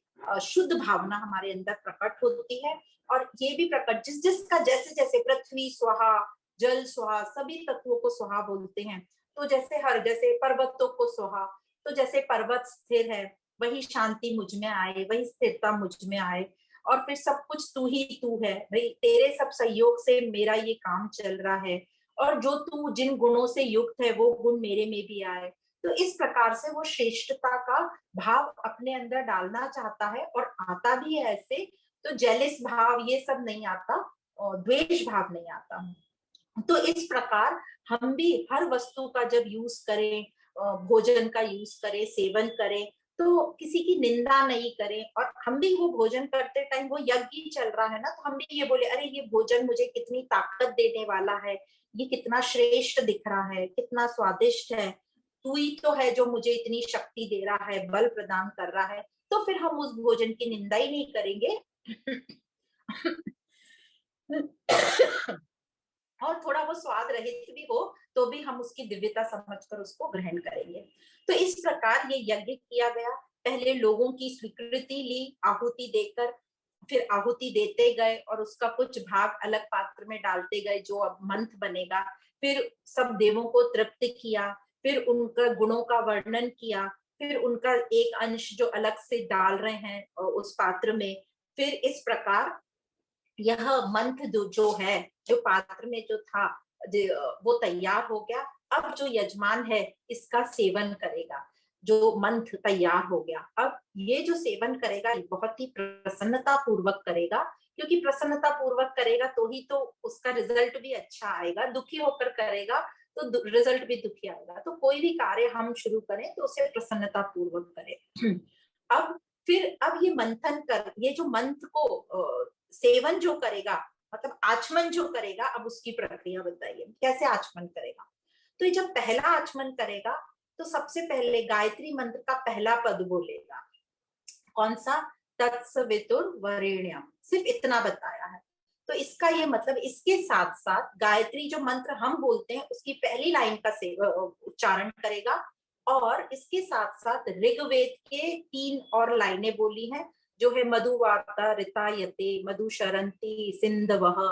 शुद्ध भावना हमारे अंदर प्रकट होती है। और ये भी प्रकट, जिस जिसका जैसे जैसे पृथ्वी स्वाहा, जल स्वाहा, सभी तत्वों को स्वाहा बोलते हैं। तो जैसे पर्वतों को स्वाहा, तो जैसे पर्वत स्थिर है, वही शांति मुझ में आए, वही स्थिरता मुझ में आए, और फिर सब कुछ तू ही तू है भाई, तेरे सब सहयोग से मेरा ये काम चल रहा है, और जो तू जिन गुणों से युक्त है वो गुण मेरे में भी आए। तो इस प्रकार से वो श्रेष्ठता का भाव अपने अंदर डालना चाहता है, और आता भी है ऐसे। तो जेलिस भाव ये सब नहीं आता, और द्वेष भाव नहीं आता। तो इस प्रकार हम भी हर वस्तु का जब यूज करें, भोजन का यूज करें, सेवन करें, तो किसी की निंदा नहीं करें। और हम भी वो भोजन करते टाइम, वो यज्ञ चल रहा है ना, तो हम भी ये बोले, अरे ये भोजन मुझे कितनी ताकत देने वाला है, ये कितना श्रेष्ठ दिख रहा है, कितना स्वादिष्ट है, तू ही तो है जो मुझे इतनी शक्ति दे रहा है, बल प्रदान कर रहा है। तो फिर हम उस भोजन की निंदा ही नहीं करेंगे। और थोड़ा वो स्वाद रहित भी हो, तो भी हम उसकी दिव्यता समझकर उसको ग्रहण करेंगे। तो इस प्रकार ये यज्ञ किया गया। पहले लोगों की स्वीकृति ली आहुति देकर, फिर आहुति देते गए, और उसका कुछ भाग अलग पात्र में डालते गए जो अब मंत्र बनेगा। फिर सब देवों को तृप्त किया, फिर उनका गुणों का वर्णन किया, फिर उनका एक अंश जो अलग से डाल रहे हैं उस पात्र में। फिर इस प्रकार यह मंत्र जो है, जो पात्र में जो था, वो तैयार हो गया। अब जो यजमान है इसका सेवन करेगा। जो मंत्र तैयार हो गया, अब ये जो सेवन करेगा ये बहुत ही प्रसन्नता पूर्वक करेगा, क्योंकि प्रसन्नता पूर्वक करेगा तो ही तो उसका रिजल्ट भी अच्छा आएगा। दुखी होकर करेगा तो रिजल्ट भी दुखी आएगा। तो कोई भी कार्य हम शुरू करें तो उसे प्रसन्नता पूर्वक करें। अब अब ये मंथन कर, ये जो मंत्र को सेवन जो करेगा, मतलब आचमन जो करेगा, अब उसकी प्रक्रिया बताइए कैसे आचमन करेगा। तो ये जब पहला आचमन करेगा, तो सबसे पहले गायत्री मंत्र का पहला पद बोलेगा। कौन सा? तत्सवितुर्वरेण्यम, सिर्फ इतना बताया है। तो इसका ये मतलब, इसके साथ साथ गायत्री जो मंत्र हम बोलते हैं उसकी पहली लाइन का उच्चारण करेगा, और इसके साथ साथ ऋग्वेद के 3 और लाइनें बोली हैं। जो है मधुवाता ऋतायते मधुशरंती सिंधवः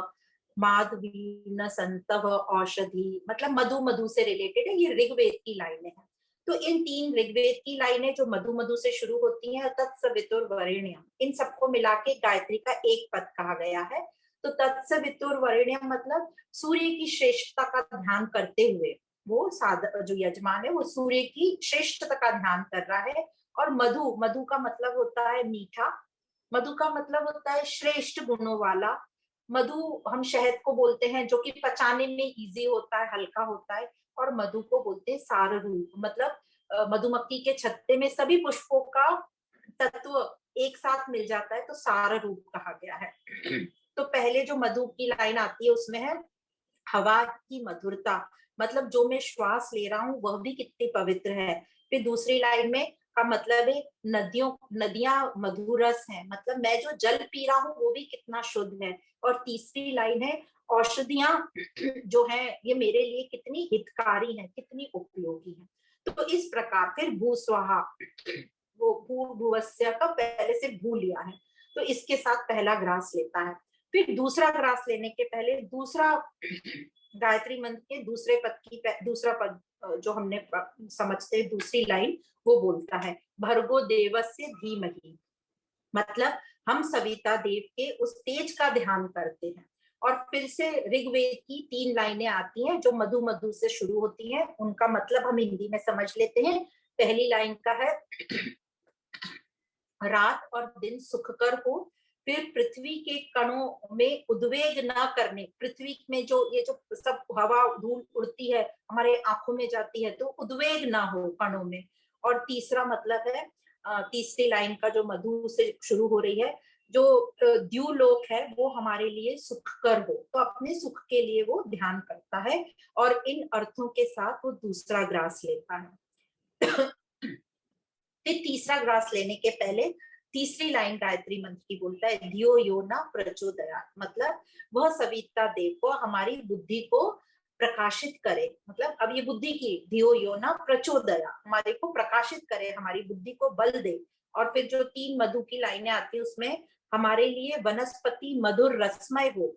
माधवी न संतव औषधि, मतलब मधु मधु से रिलेटेड है। ये ऋग्वेद की लाइनें हैं। तो इन 3 ऋग्वेद की लाइनें जो मधु मधु से शुरू होती हैं, तत्सवितुर्वरेण्यम, इन सबको मिला के गायत्री का एक पद कहा गया है। तो तत्सवितुर्वरेण्यम मतलब सूर्य की श्रेष्ठता का ध्यान करते हुए वो जो यजमान है वो सूर्य की श्रेष्ठता का ध्यान कर रहा है। और मधु, मधु का मतलब होता है मीठा, मधु का मतलब होता है श्रेष्ठ गुणों वाला। मधु हम शहद को बोलते हैं जो कि पचाने में इजी होता है, हल्का होता है। और मधु को बोलते हैं सार रूप, मतलब मधुमक्खी के छत्ते में सभी पुष्पों का तत्व एक साथ मिल जाता है, तो सार रूप कहा गया है। तो पहले जो मधु की लाइन आती है उसमें है हवा की मधुरता, मतलब जो मैं श्वास ले रहा हूँ वह भी कितनी पवित्र है। फिर दूसरी लाइन में का मतलब है नदियां मधुरस हैं, मतलब मैं जो जल पी रहा हूँ वो भी कितना शुद्ध है। और तीसरी लाइन है औषधियां जो है ये मेरे लिए कितनी हितकारी हैं, कितनी उपयोगी हैं। तो इस प्रकार फिर भूस्वाहा, वो भूर्भुवस्या का पहले से भू लिया है, तो इसके साथ पहला ग्रास लेता है। फिर दूसरा ग्रास लेने के पहले दूसरा गायत्री मंत्र के दूसरे पद की दूसरा पद जो हमने समझते दूसरी लाइन वो बोलता है भर्गो देवस्य धीमहि, मतलब हम सविता देव के उस तेज का ध्यान करते हैं। और फिर से ऋग्वेद की 3 लाइनें आती हैं जो मधु मधु से शुरू होती हैं, उनका मतलब हम हिंदी में समझ लेते हैं। पहली लाइन का है रात और दिन सुखकर हो, फिर पृथ्वी के कणों में उद्वेग न करने, पृथ्वी में जो ये जो सब हवा धूल उड़ती है हमारे आंखों में जाती है तो उद्वेग ना हो कणों में। और तीसरा मतलब है तीसरी लाइन का जो मधु से शुरू हो रही है, जो द्युलोक है वो हमारे लिए सुखकर हो, तो अपने सुख के लिए वो ध्यान करता है। और इन अर्थों के साथ वो दूसरा ग्रास लेता है। फिर तीसरा ग्रास लेने के पहले तीसरी लाइन गायत्री मंत्र की बोलता है धियो यो न प्रचोदयात्, मतलब वह सविता देव को हमारी बुद्धि को प्रकाशित करे, मतलब अब ये बुद्धि की धियो यो न प्रचोदया, हमारे को प्रकाशित करे, हमारी बुद्धि को बल दे। और फिर जो 3 मधु की लाइनें आती है उसमें हमारे लिए वनस्पति मधुर रसमय हो,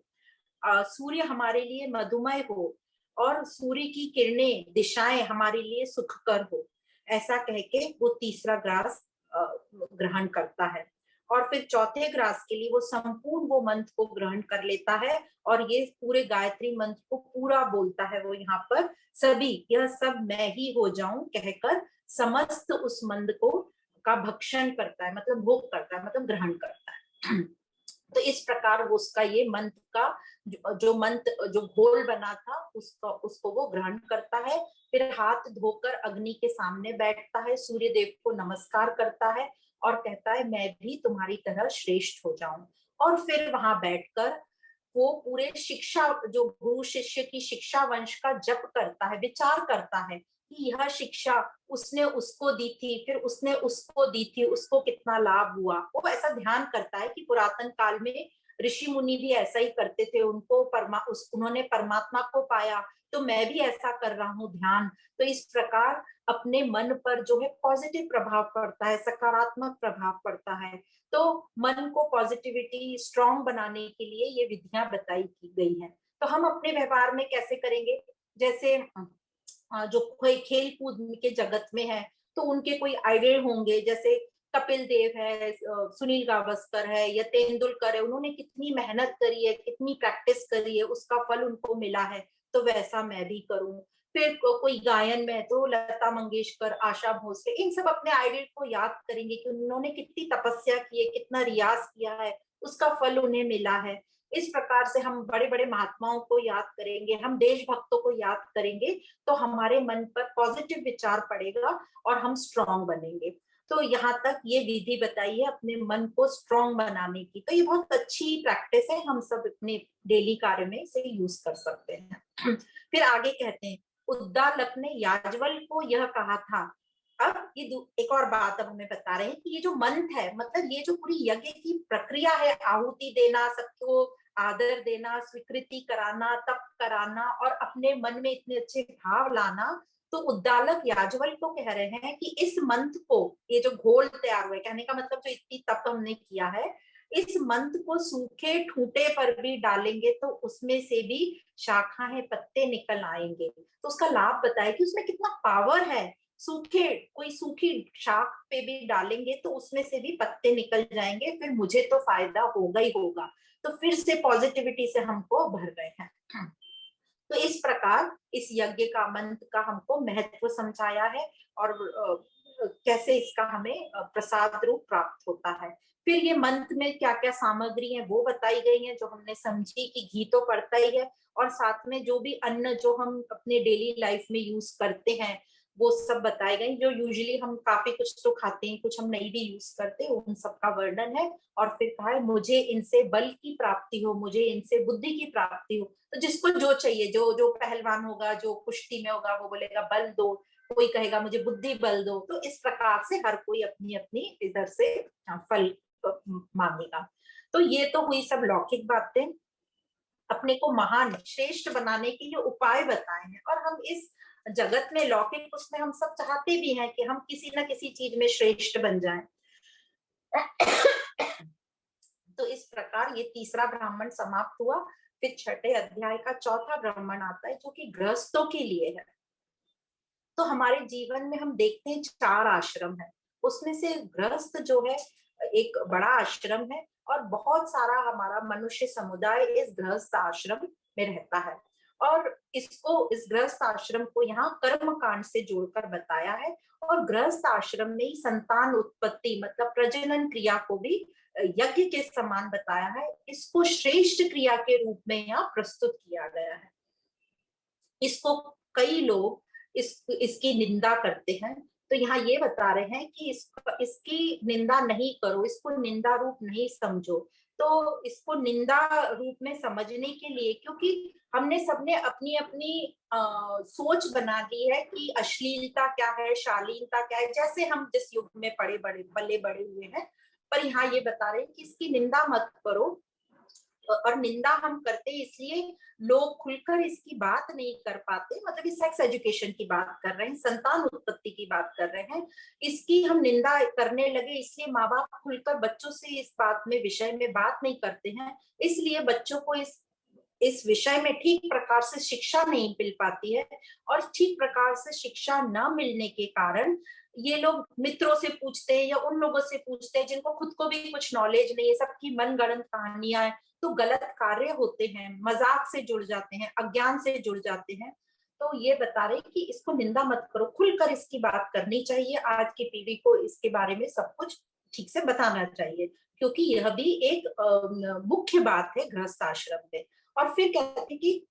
सूर्य हमारे लिए मधुमय हो, और सूर्य की किरणें दिशाएं हमारे लिए सुखकर हो, ऐसा कह के वो तीसरा ग्रास ग्रहण करता है। और फिर चौथे ग्रास के लिए वो संपूर्ण वो मंत्र को ग्रहण कर लेता है और ये पूरे गायत्री मंत्र को पूरा बोलता है। वो यहाँ पर सभी यह सब मैं ही हो जाऊं कहकर समस्त उस मंत्र को का भक्षण करता है, मतलब भोग करता है, मतलब ग्रहण करता है। तो इस प्रकार वो उसका ये मंत्र का जो मंत्र जो घोल बना था उसको वो ग्रहण करता है। फिर हाथ धोकर अग्नि के सामने बैठता है, सूर्य देव को नमस्कार करता है और कहता है मैं भी तुम्हारी तरह श्रेष्ठ हो जाऊं। और फिर वहां बैठकर वो पूरे शिक्षा जो गुरु शिष्य की शिक्षा वंश का जप करता है, विचार करता है कि यह शिक्षा उसने उसको दी थी, फिर उसने उसको दी थी, उसको कितना लाभ हुआ। वो ऐसा ध्यान करता है कि पुरातन काल में ऋषि मुनि भी ऐसा ही करते थे, उनको उन्होंने परमात्मा को पाया, तो मैं भी ऐसा कर रहा हूँ ध्यान। तो इस प्रकार अपने मन पर जो है पॉजिटिव प्रभाव पड़ता है, सकारात्मक प्रभाव पड़ता है। तो मन को पॉजिटिविटी स्ट्रॉन्ग बनाने के लिए ये विधियां बताई की गई हैं। तो हम अपने व्यवहार में कैसे करेंगे, जैसे जो कोई खेल कूद के जगत में है तो उनके कोई आइडल होंगे, जैसे कपिल देव है, सुनील गावस्कर है या तेंदुलकर है, उन्होंने कितनी मेहनत करी है, कितनी प्रैक्टिस करी है, उसका फल उनको मिला है, तो वैसा मैं भी करूं। फिर कोई गायन में है तो लता मंगेशकर, आशा भोसले, इन सब अपने आइडल को याद करेंगे कि उन्होंने कितनी तपस्या की है, कितना रियाज किया है, उसका फल उन्हें मिला है। इस प्रकार से हम बड़े बड़े महात्माओं को याद करेंगे, हम देशभक्तों को याद करेंगे, तो हमारे मन पर पॉजिटिव विचार पड़ेगा और हम स्ट्रांग बनेंगे। तो यहाँ तक ये विधि बताई है अपने मन को स्ट्रांग बनाने की। तो ये बहुत अच्छी प्रैक्टिस है, हम सब अपने डेली कार्य में इसे यूज कर सकते हैं। फिर आगे कहते हैं उद्दालक ने याज्ञवल्क्य को यह कहा था। अब एक और बात अब हमें बता रहे हैं कि ये जो मंत्र है, मतलब ये जो पूरी यज्ञ की प्रक्रिया है, आहुति देना, सबको आदर देना, स्वीकृति कराना, तप कराना और अपने मन में इतने अच्छे भाव लाना, तो उद्दालक याज्ञवल्क्य को कह रहे हैं कि इस मंत्र को, ये जो घोल तैयार हुआ है, कहने का मतलब जो इतनी तप हमने किया है, इस मंत्र को सूखे ठूंठे पर भी डालेंगे तो उसमें से भी शाखाएं, पत्ते निकल आएंगे। तो उसका लाभ बताया कि उसमें कितना पावर है। सूखे, कोई सूखी शाख पे भी डालेंगे तो उसमें से भी पत्ते निकल जाएंगे, फिर मुझे तो फायदा होगा ही होगा। तो फिर से पॉजिटिविटी से हमको भर रहे हैं। तो इस प्रकार इस यज्ञ का मंत्र का हमको महत्व समझाया है और कैसे इसका हमें प्रसाद रूप प्राप्त होता है। फिर ये मंत्र में क्या क्या सामग्री है वो बताई गई है, जो हमने समझी कि घी तो पड़ता ही है, और साथ में जो भी अन्न जो हम अपने डेली लाइफ में यूज करते हैं वो सब बताए गए। जो यूजुअली हम काफी कुछ तो खाते हैं, कुछ हम नहीं भी यूज करते, उन सब का वर्णन है। और फिर कहा है मुझे इनसे बल की प्राप्ति हो, मुझे इनसे बुद्धि की प्राप्ति हो। तो जिसको जो चाहिए, जो जो पहलवान होगा, जो कुश्ती में होगा, वो बोलेगा बल दो, कोई कहेगा मुझे बुद्धि बल दो। तो इस प्रकार से हर कोई अपनी अपनी इधर से फल मांगेगा। तो ये तो हुई सब लौकिक बातें। अपने को महान श्रेष्ठ बनाने के लिए उपाय बताए हैं, और हम इस जगत में लौकिक उसमें हम सब चाहते भी हैं कि हम किसी ना किसी चीज में श्रेष्ठ बन जाएं। तो इस प्रकार ये तीसरा ब्राह्मण समाप्त हुआ। फिर छठे अध्याय का चौथा ब्राह्मण आता है, जो कि गृहस्थों के लिए है। तो हमारे जीवन में हम देखते हैं 4 आश्रम है, उसमें से गृहस्थ जो है एक बड़ा आश्रम है, और बहुत सारा हमारा मनुष्य समुदाय इस गृहस्थ आश्रम में रहता है। और इसको, इस गृहस्थ आश्रम को यहाँ कर्म कांड से जोड़कर बताया है। और गृहस्थ आश्रम में ही संतान उत्पत्ति मतलब प्रजनन क्रिया को भी यज्ञ के समान बताया है। इसको श्रेष्ठ क्रिया के रूप में यहाँ प्रस्तुत किया गया है। इसको कई लोग इसकी निंदा करते हैं, तो यहाँ ये बता रहे हैं कि इसकी निंदा नहीं करो, इसको निंदा रूप नहीं समझो। तो इसको निंदा रूप में समझने के लिए, क्योंकि हमने सबने अपनी अपनी सोच बना ली है कि अश्लीलता क्या है, शालीनता क्या है, जैसे हम जिस युग में पले बड़े हुए हैं। पर यहाँ ये बता रहे हैं कि इसकी निंदा मत करो। और निंदा हम करते इसलिए लोग खुलकर इसकी बात नहीं कर पाते, मतलब इस सेक्स एजुकेशन की बात कर रहे हैं, संतान उत्पत्ति की बात कर रहे हैं, इसकी हम निंदा करने लगे, इसलिए माँ बाप खुलकर बच्चों से इस बात में, विषय में बात नहीं करते हैं। इसलिए बच्चों को इस विषय में ठीक प्रकार से शिक्षा नहीं मिल पाती है। और ठीक प्रकार से शिक्षा न मिलने के कारण ये लोग मित्रों से पूछते हैं या उन लोगों से पूछते हैं जिनको खुद को भी कुछ नॉलेज नहीं है, सबकी मनगढ़ंत कहानियां हैं, तो गलत कार्य होते हैं, मजाक से जुड़ जाते हैं, अज्ञान से जुड़ जाते हैं। तो ये बता रहे कि इसको निंदा मत करो, खुलकर इसकी बात करनी चाहिए। आज की पीढ़ी को इसके बारे में सब कुछ ठीक से बताना चाहिए, क्योंकि यह भी एक मुख्य बात है गृहस्थ आश्रम में। और फिर कहते हैं कि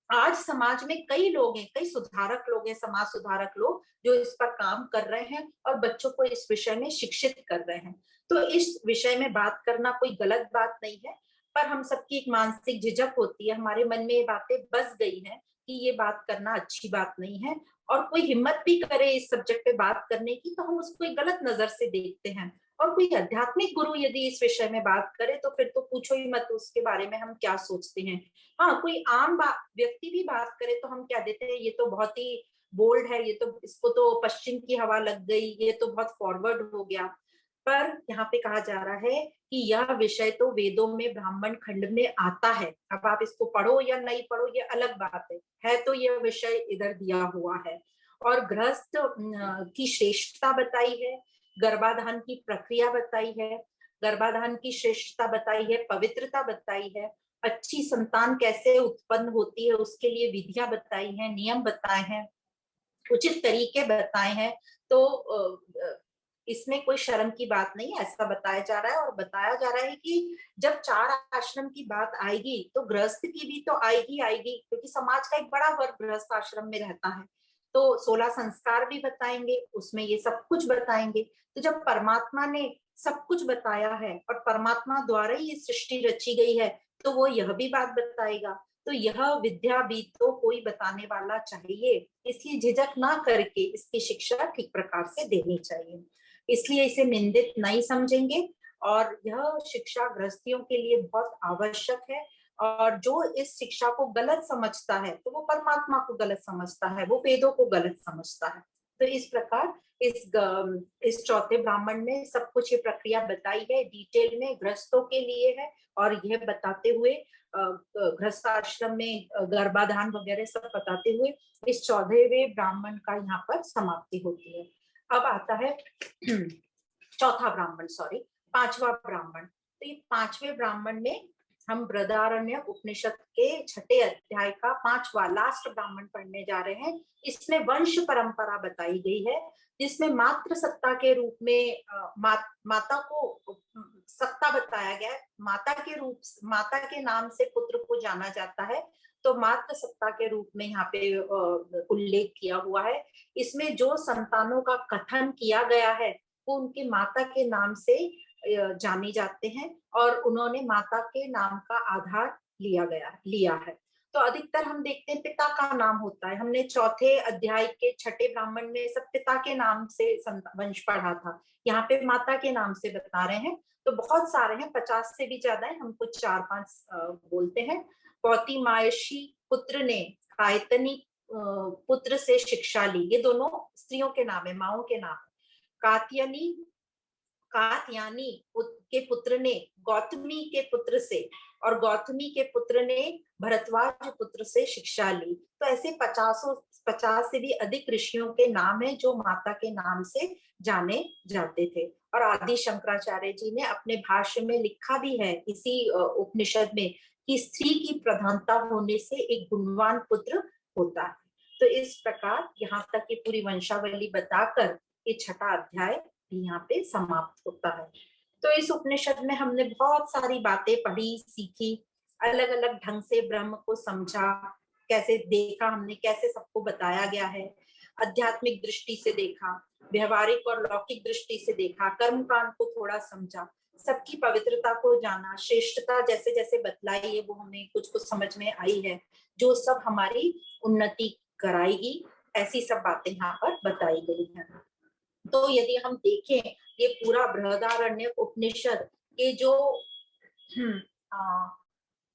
आज समाज में कई लोग हैं, कई सुधारक लोग हैं, समाज सुधारक लोग जो इस पर काम कर रहे हैं और बच्चों को इस विषय में शिक्षित कर रहे हैं। तो इस विषय में बात करना कोई गलत बात नहीं है, पर हम सबकी एक मानसिक झिझक होती है, हमारे मन में ये बातें बस गई हैं कि ये बात करना अच्छी बात नहीं है। और कोई हिम्मत भी करे इस सब्जेक्ट पे बात करने की तो हम उसको एक गलत नजर से देखते हैं। और कोई आध्यात्मिक गुरु यदि इस विषय में बात करे तो फिर तो पूछो ही मत उसके बारे में हम क्या सोचते हैं। हाँ, कोई आम व्यक्ति भी बात करे तो हम क्या देते हैं, ये तो बहुत ही बोल्ड है, ये तो, इसको तो पश्चिम की हवा लग गई, ये तो बहुत फॉरवर्ड हो गया। पर यहाँ पे कहा जा रहा है कि यह विषय तो वेदों में ब्राह्मण खंड में आता है। अब आप इसको पढ़ो या नहीं पढ़ो ये अलग बात है तो यह विषय इधर दिया हुआ है। और गृहस्थ की श्रेष्ठता बताई है, गर्भाधान की प्रक्रिया बताई है, गर्भाधान की श्रेष्ठता बताई है, पवित्रता बताई है, अच्छी संतान कैसे उत्पन्न होती है उसके लिए विधियां बताई हैं, नियम बताए हैं, उचित तरीके बताए हैं। तो इसमें कोई शर्म की बात नहीं है, ऐसा बताया जा रहा है। और बताया जा रहा है कि जब 4 आश्रम की बात आएगी तो गृहस्थ की भी तो आएगी आएगी, क्योंकि समाज का एक बड़ा वर्ग गृहस्थ आश्रम में रहता है। तो 16 संस्कार भी बताएंगे, उसमें ये सब कुछ बताएंगे। तो जब परमात्मा ने सब कुछ बताया है और परमात्मा द्वारा ही ये सृष्टि रची गई है, तो वो यह भी बात बताएगा। तो यह विद्या भी तो कोई बताने वाला चाहिए, इसलिए झिझक ना करके इसकी शिक्षा ठीक प्रकार से देनी चाहिए। इसलिए इसे निंदित नहीं समझेंगे, और यह शिक्षा गृहस्थियों के लिए बहुत आवश्यक है। और जो इस शिक्षा को गलत समझता है तो वो परमात्मा को गलत समझता है, वो वेदों को गलत समझता है। तो इस प्रकार इस चौथे ब्राह्मण में सब कुछ ये प्रक्रिया बताई है, डिटेल में गृहस्थों के लिए है। और यह बताते हुए गृहस्थ आश्रम में गर्भाधान वगैरह सब बताते हुए इस 14वें ब्राह्मण का यहाँ पर समाप्ति होती है। अब आता है चौथा ब्राह्मण, सॉरी, पांचवा ब्राह्मण। तो ये पांचवें ब्राह्मण में हम बृहदारण्यक उपनिषद के छठे अध्याय का पांचवा लास्ट ब्राह्मण पढ़ने जा रहे हैं। इसमें वंश परंपरा बताई गई है, जिसमें मातृ सत्ता के रूप में माता को सत्ता बताया गया है। माता के रूप, माता के नाम से पुत्र को जाना जाता है, तो मातृ सत्ता के रूप में यहाँ पे उल्लेख किया हुआ है। इसमें जो संतानों का कथन किया गया है वो उनके माता के नाम से जाने जाते हैं, और उन्होंने माता के नाम का आधार लिया है। तो अधिकतर हम देखते हैं पिता का नाम होता है। हमने चौथे अध्याय के छठे ब्राह्मण में सब पिता के नाम से वंश पढ़ा था, यहाँ पे माता के नाम से बता रहे हैं। तो बहुत सारे हैं, 50 से भी ज्यादा है, हम कुछ 4-5 बोलते हैं। पौती मायशी पुत्र ने कायतनी पुत्र से शिक्षा ली, ये दोनों स्त्रियों के नाम है, माओ के नाम है। कात्यानी कात्यानी के पुत्र ने गौतमी के पुत्र से, और गौतमी के पुत्र ने भरद्वाज पुत्र से शिक्षा ली। तो ऐसे 50 से भी अधिक ऋषियों के नाम है जो माता के नाम से जाने जाते थे। और आदि शंकराचार्य जी ने अपने भाष्य में लिखा भी है इसी उपनिषद में कि स्त्री की प्रधानता होने से एक गुणवान पुत्र होता है। तो इस प्रकार यहाँ तक की पूरी वंशावली बताकर ये छठा अध्याय यहाँ पे समाप्त होता है। तो इस उपनिषद में हमने बहुत सारी बातें पढ़ी, सीखी, अलग अलग ढंग से ब्रह्म को समझा, कैसे देखा हमने, कैसे सबको बताया गया है। आध्यात्मिक दृष्टि से देखा, व्यवहारिक और लौकिक दृष्टि से देखा, कर्म कांड को थोड़ा समझा, सबकी पवित्रता को जाना, श्रेष्ठता जैसे जैसे बतलाई है वो हमें कुछ कुछ समझ में आई है, जो सब हमारी उन्नति कराएगी। ऐसी सब बातें यहाँ पर बताई गई हैं। तो यदि हम देखें ये पूरा बृहदारण्यक उपनिषद के जो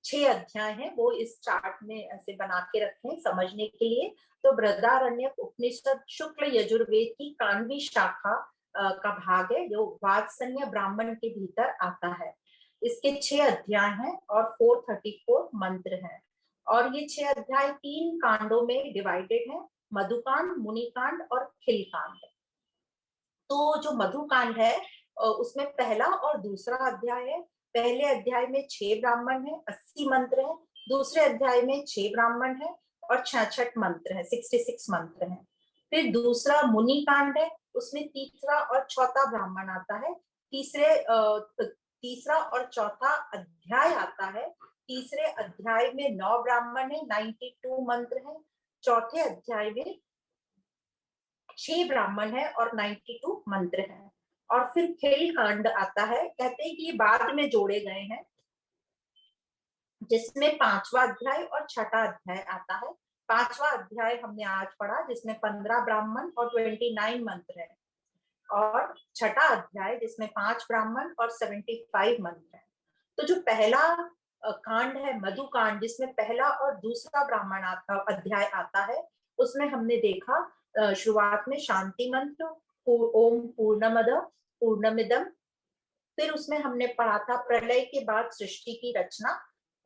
6 अध्याय हैं वो इस चार्ट में ऐसे बना के रखें समझने के लिए। तो बृहदारण्यक उपनिषद शुक्ल यजुर्वेद की 91वीं शाखा का भाग है, जो वात्सन्य ब्राह्मण के भीतर आता है। इसके 6 अध्याय हैं और 434 मंत्र हैं, और ये 6 अध्याय 3 कांडों में डिवाइडेड है, मधुकांड, मुनिकांड और खिलकांड। तो जो मधुकांड है उसमें पहला और दूसरा अध्याय है। पहले अध्याय में 6 ब्राह्मण है, 80 मंत्र है। दूसरे अध्याय में 6 ब्राह्मण है और 66 मंत्र है, 66 मंत्र है। फिर दूसरा मुनि कांड है, उसमें तीसरा और चौथा ब्राह्मण आता है। तीसरा और चौथा अध्याय आता है। तीसरे अध्याय में 9 ब्राह्मण है, 92 मंत्र है। चौथे अध्याय में 6 ब्राह्मण है और 92 मंत्र है। और फिर खेल कांड आता है, कहते हैं कि ये बाद में जोड़े गए हैं, जिसमें 5वां अध्याय और 6ठा अध्याय आता है। 5वां अध्याय हमने आज पढ़ा, जिसमें 15 ब्राह्मण और 29 मंत्र है, और 6ठा अध्याय जिसमें 5 ब्राह्मण और 75 मंत्र है। तो जो पहला कांड है मधु कांड, जिसमें पहला और दूसरा ब्राह्मण अध्याय आता है, उसमें हमने देखा शुरुआत में शांति मंत्र, ओम पूर्णमद पूर्णमिदम। फिर उसमें हमने पढ़ा था प्रलय के बाद सृष्टि की रचना।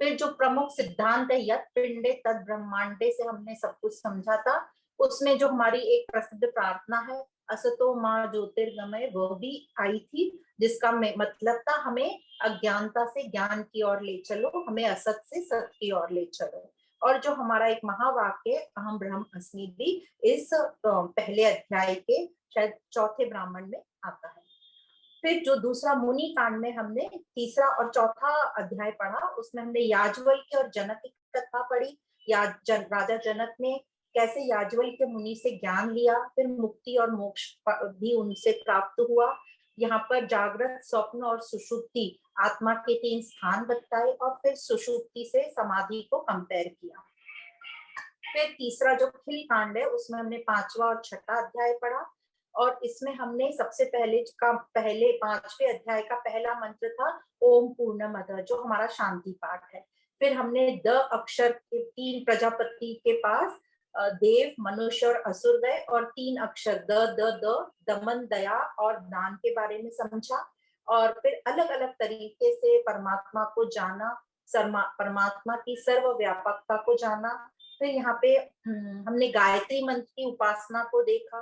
फिर जो प्रमुख सिद्धांत है यत् पिंडे तद ब्रह्मांडे से हमने सब कुछ समझा था। उसमें जो हमारी एक प्रसिद्ध प्रार्थना है असतो माँ ज्योतिर्गमय, वह भी आई थी, जिसका मतलब था हमें अज्ञानता से ज्ञान की ओर ले चलो, हमें असत से सत की ओर ले चलो। और जो हमारा एक महावाक्य अहम ब्रह्म अस्मि भी इस पहले अध्याय के शायद चौथे ब्राह्मण में आता है। फिर जो दूसरा मुनि कांड में हमने तीसरा और चौथा अध्याय पढ़ा, उसमें हमने याज्ञवल्क्य और जनक की कथा पढ़ी। राजा जनक ने कैसे याज्ञवल्क्य मुनि से ज्ञान लिया, फिर मुक्ति और मोक्ष भी उनसे प्राप्त हुआ। यहाँ पर जागृत, स्वप्न और सुषुप्ति आत्मा के 3 स्थान बताए और फिर सुषुप्ति से समाधि को कंपेयर किया। फिर तीसरा जो खिल कांड है उसमें हमने 5वां और 6वां अध्याय पढ़ा और इसमें हमने सबसे पहले 5वें अध्याय का पहला मंत्र था ओम पूर्णमद, जो हमारा शांति पाठ है। फिर हमने द अक्षर के 3 प्रजापति के पास देव, मनुष्य और असुर गए और 3 अक्षर द दमन, दया और दान के बारे में समझा और फिर अलग अलग तरीके से परमात्मा को जाना, परमात्मा की सर्वव्यापकता को जाना। फिर यहाँ पे हमने गायत्री मंत्र की उपासना को देखा,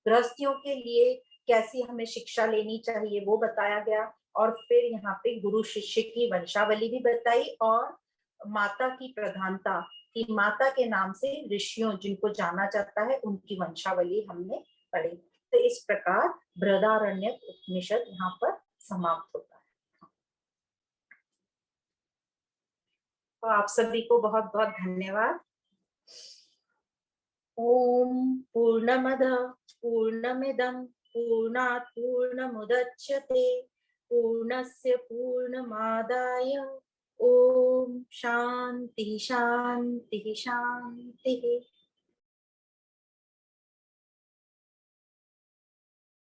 गृहस्थियों के लिए कैसी हमें शिक्षा लेनी चाहिए वो बताया गया और फिर यहाँ पे गुरु शिष्य की वंशावली भी बताई और माता की प्रधानता कि माता के नाम से ऋषियों जिनको जाना जाता है उनकी वंशावली हमने पढ़ी। तो इस प्रकार बृहदारण्यक उपनिषद यहाँ पर समाप्त होता है। तो आप सभी को बहुत बहुत धन्यवाद। ओम पूर्णमद पूर्णमिदं पूर्णात् पूर्णमुदच्यते पूर्णस्य पूर्णमादाय ओम शांति शांति शांति।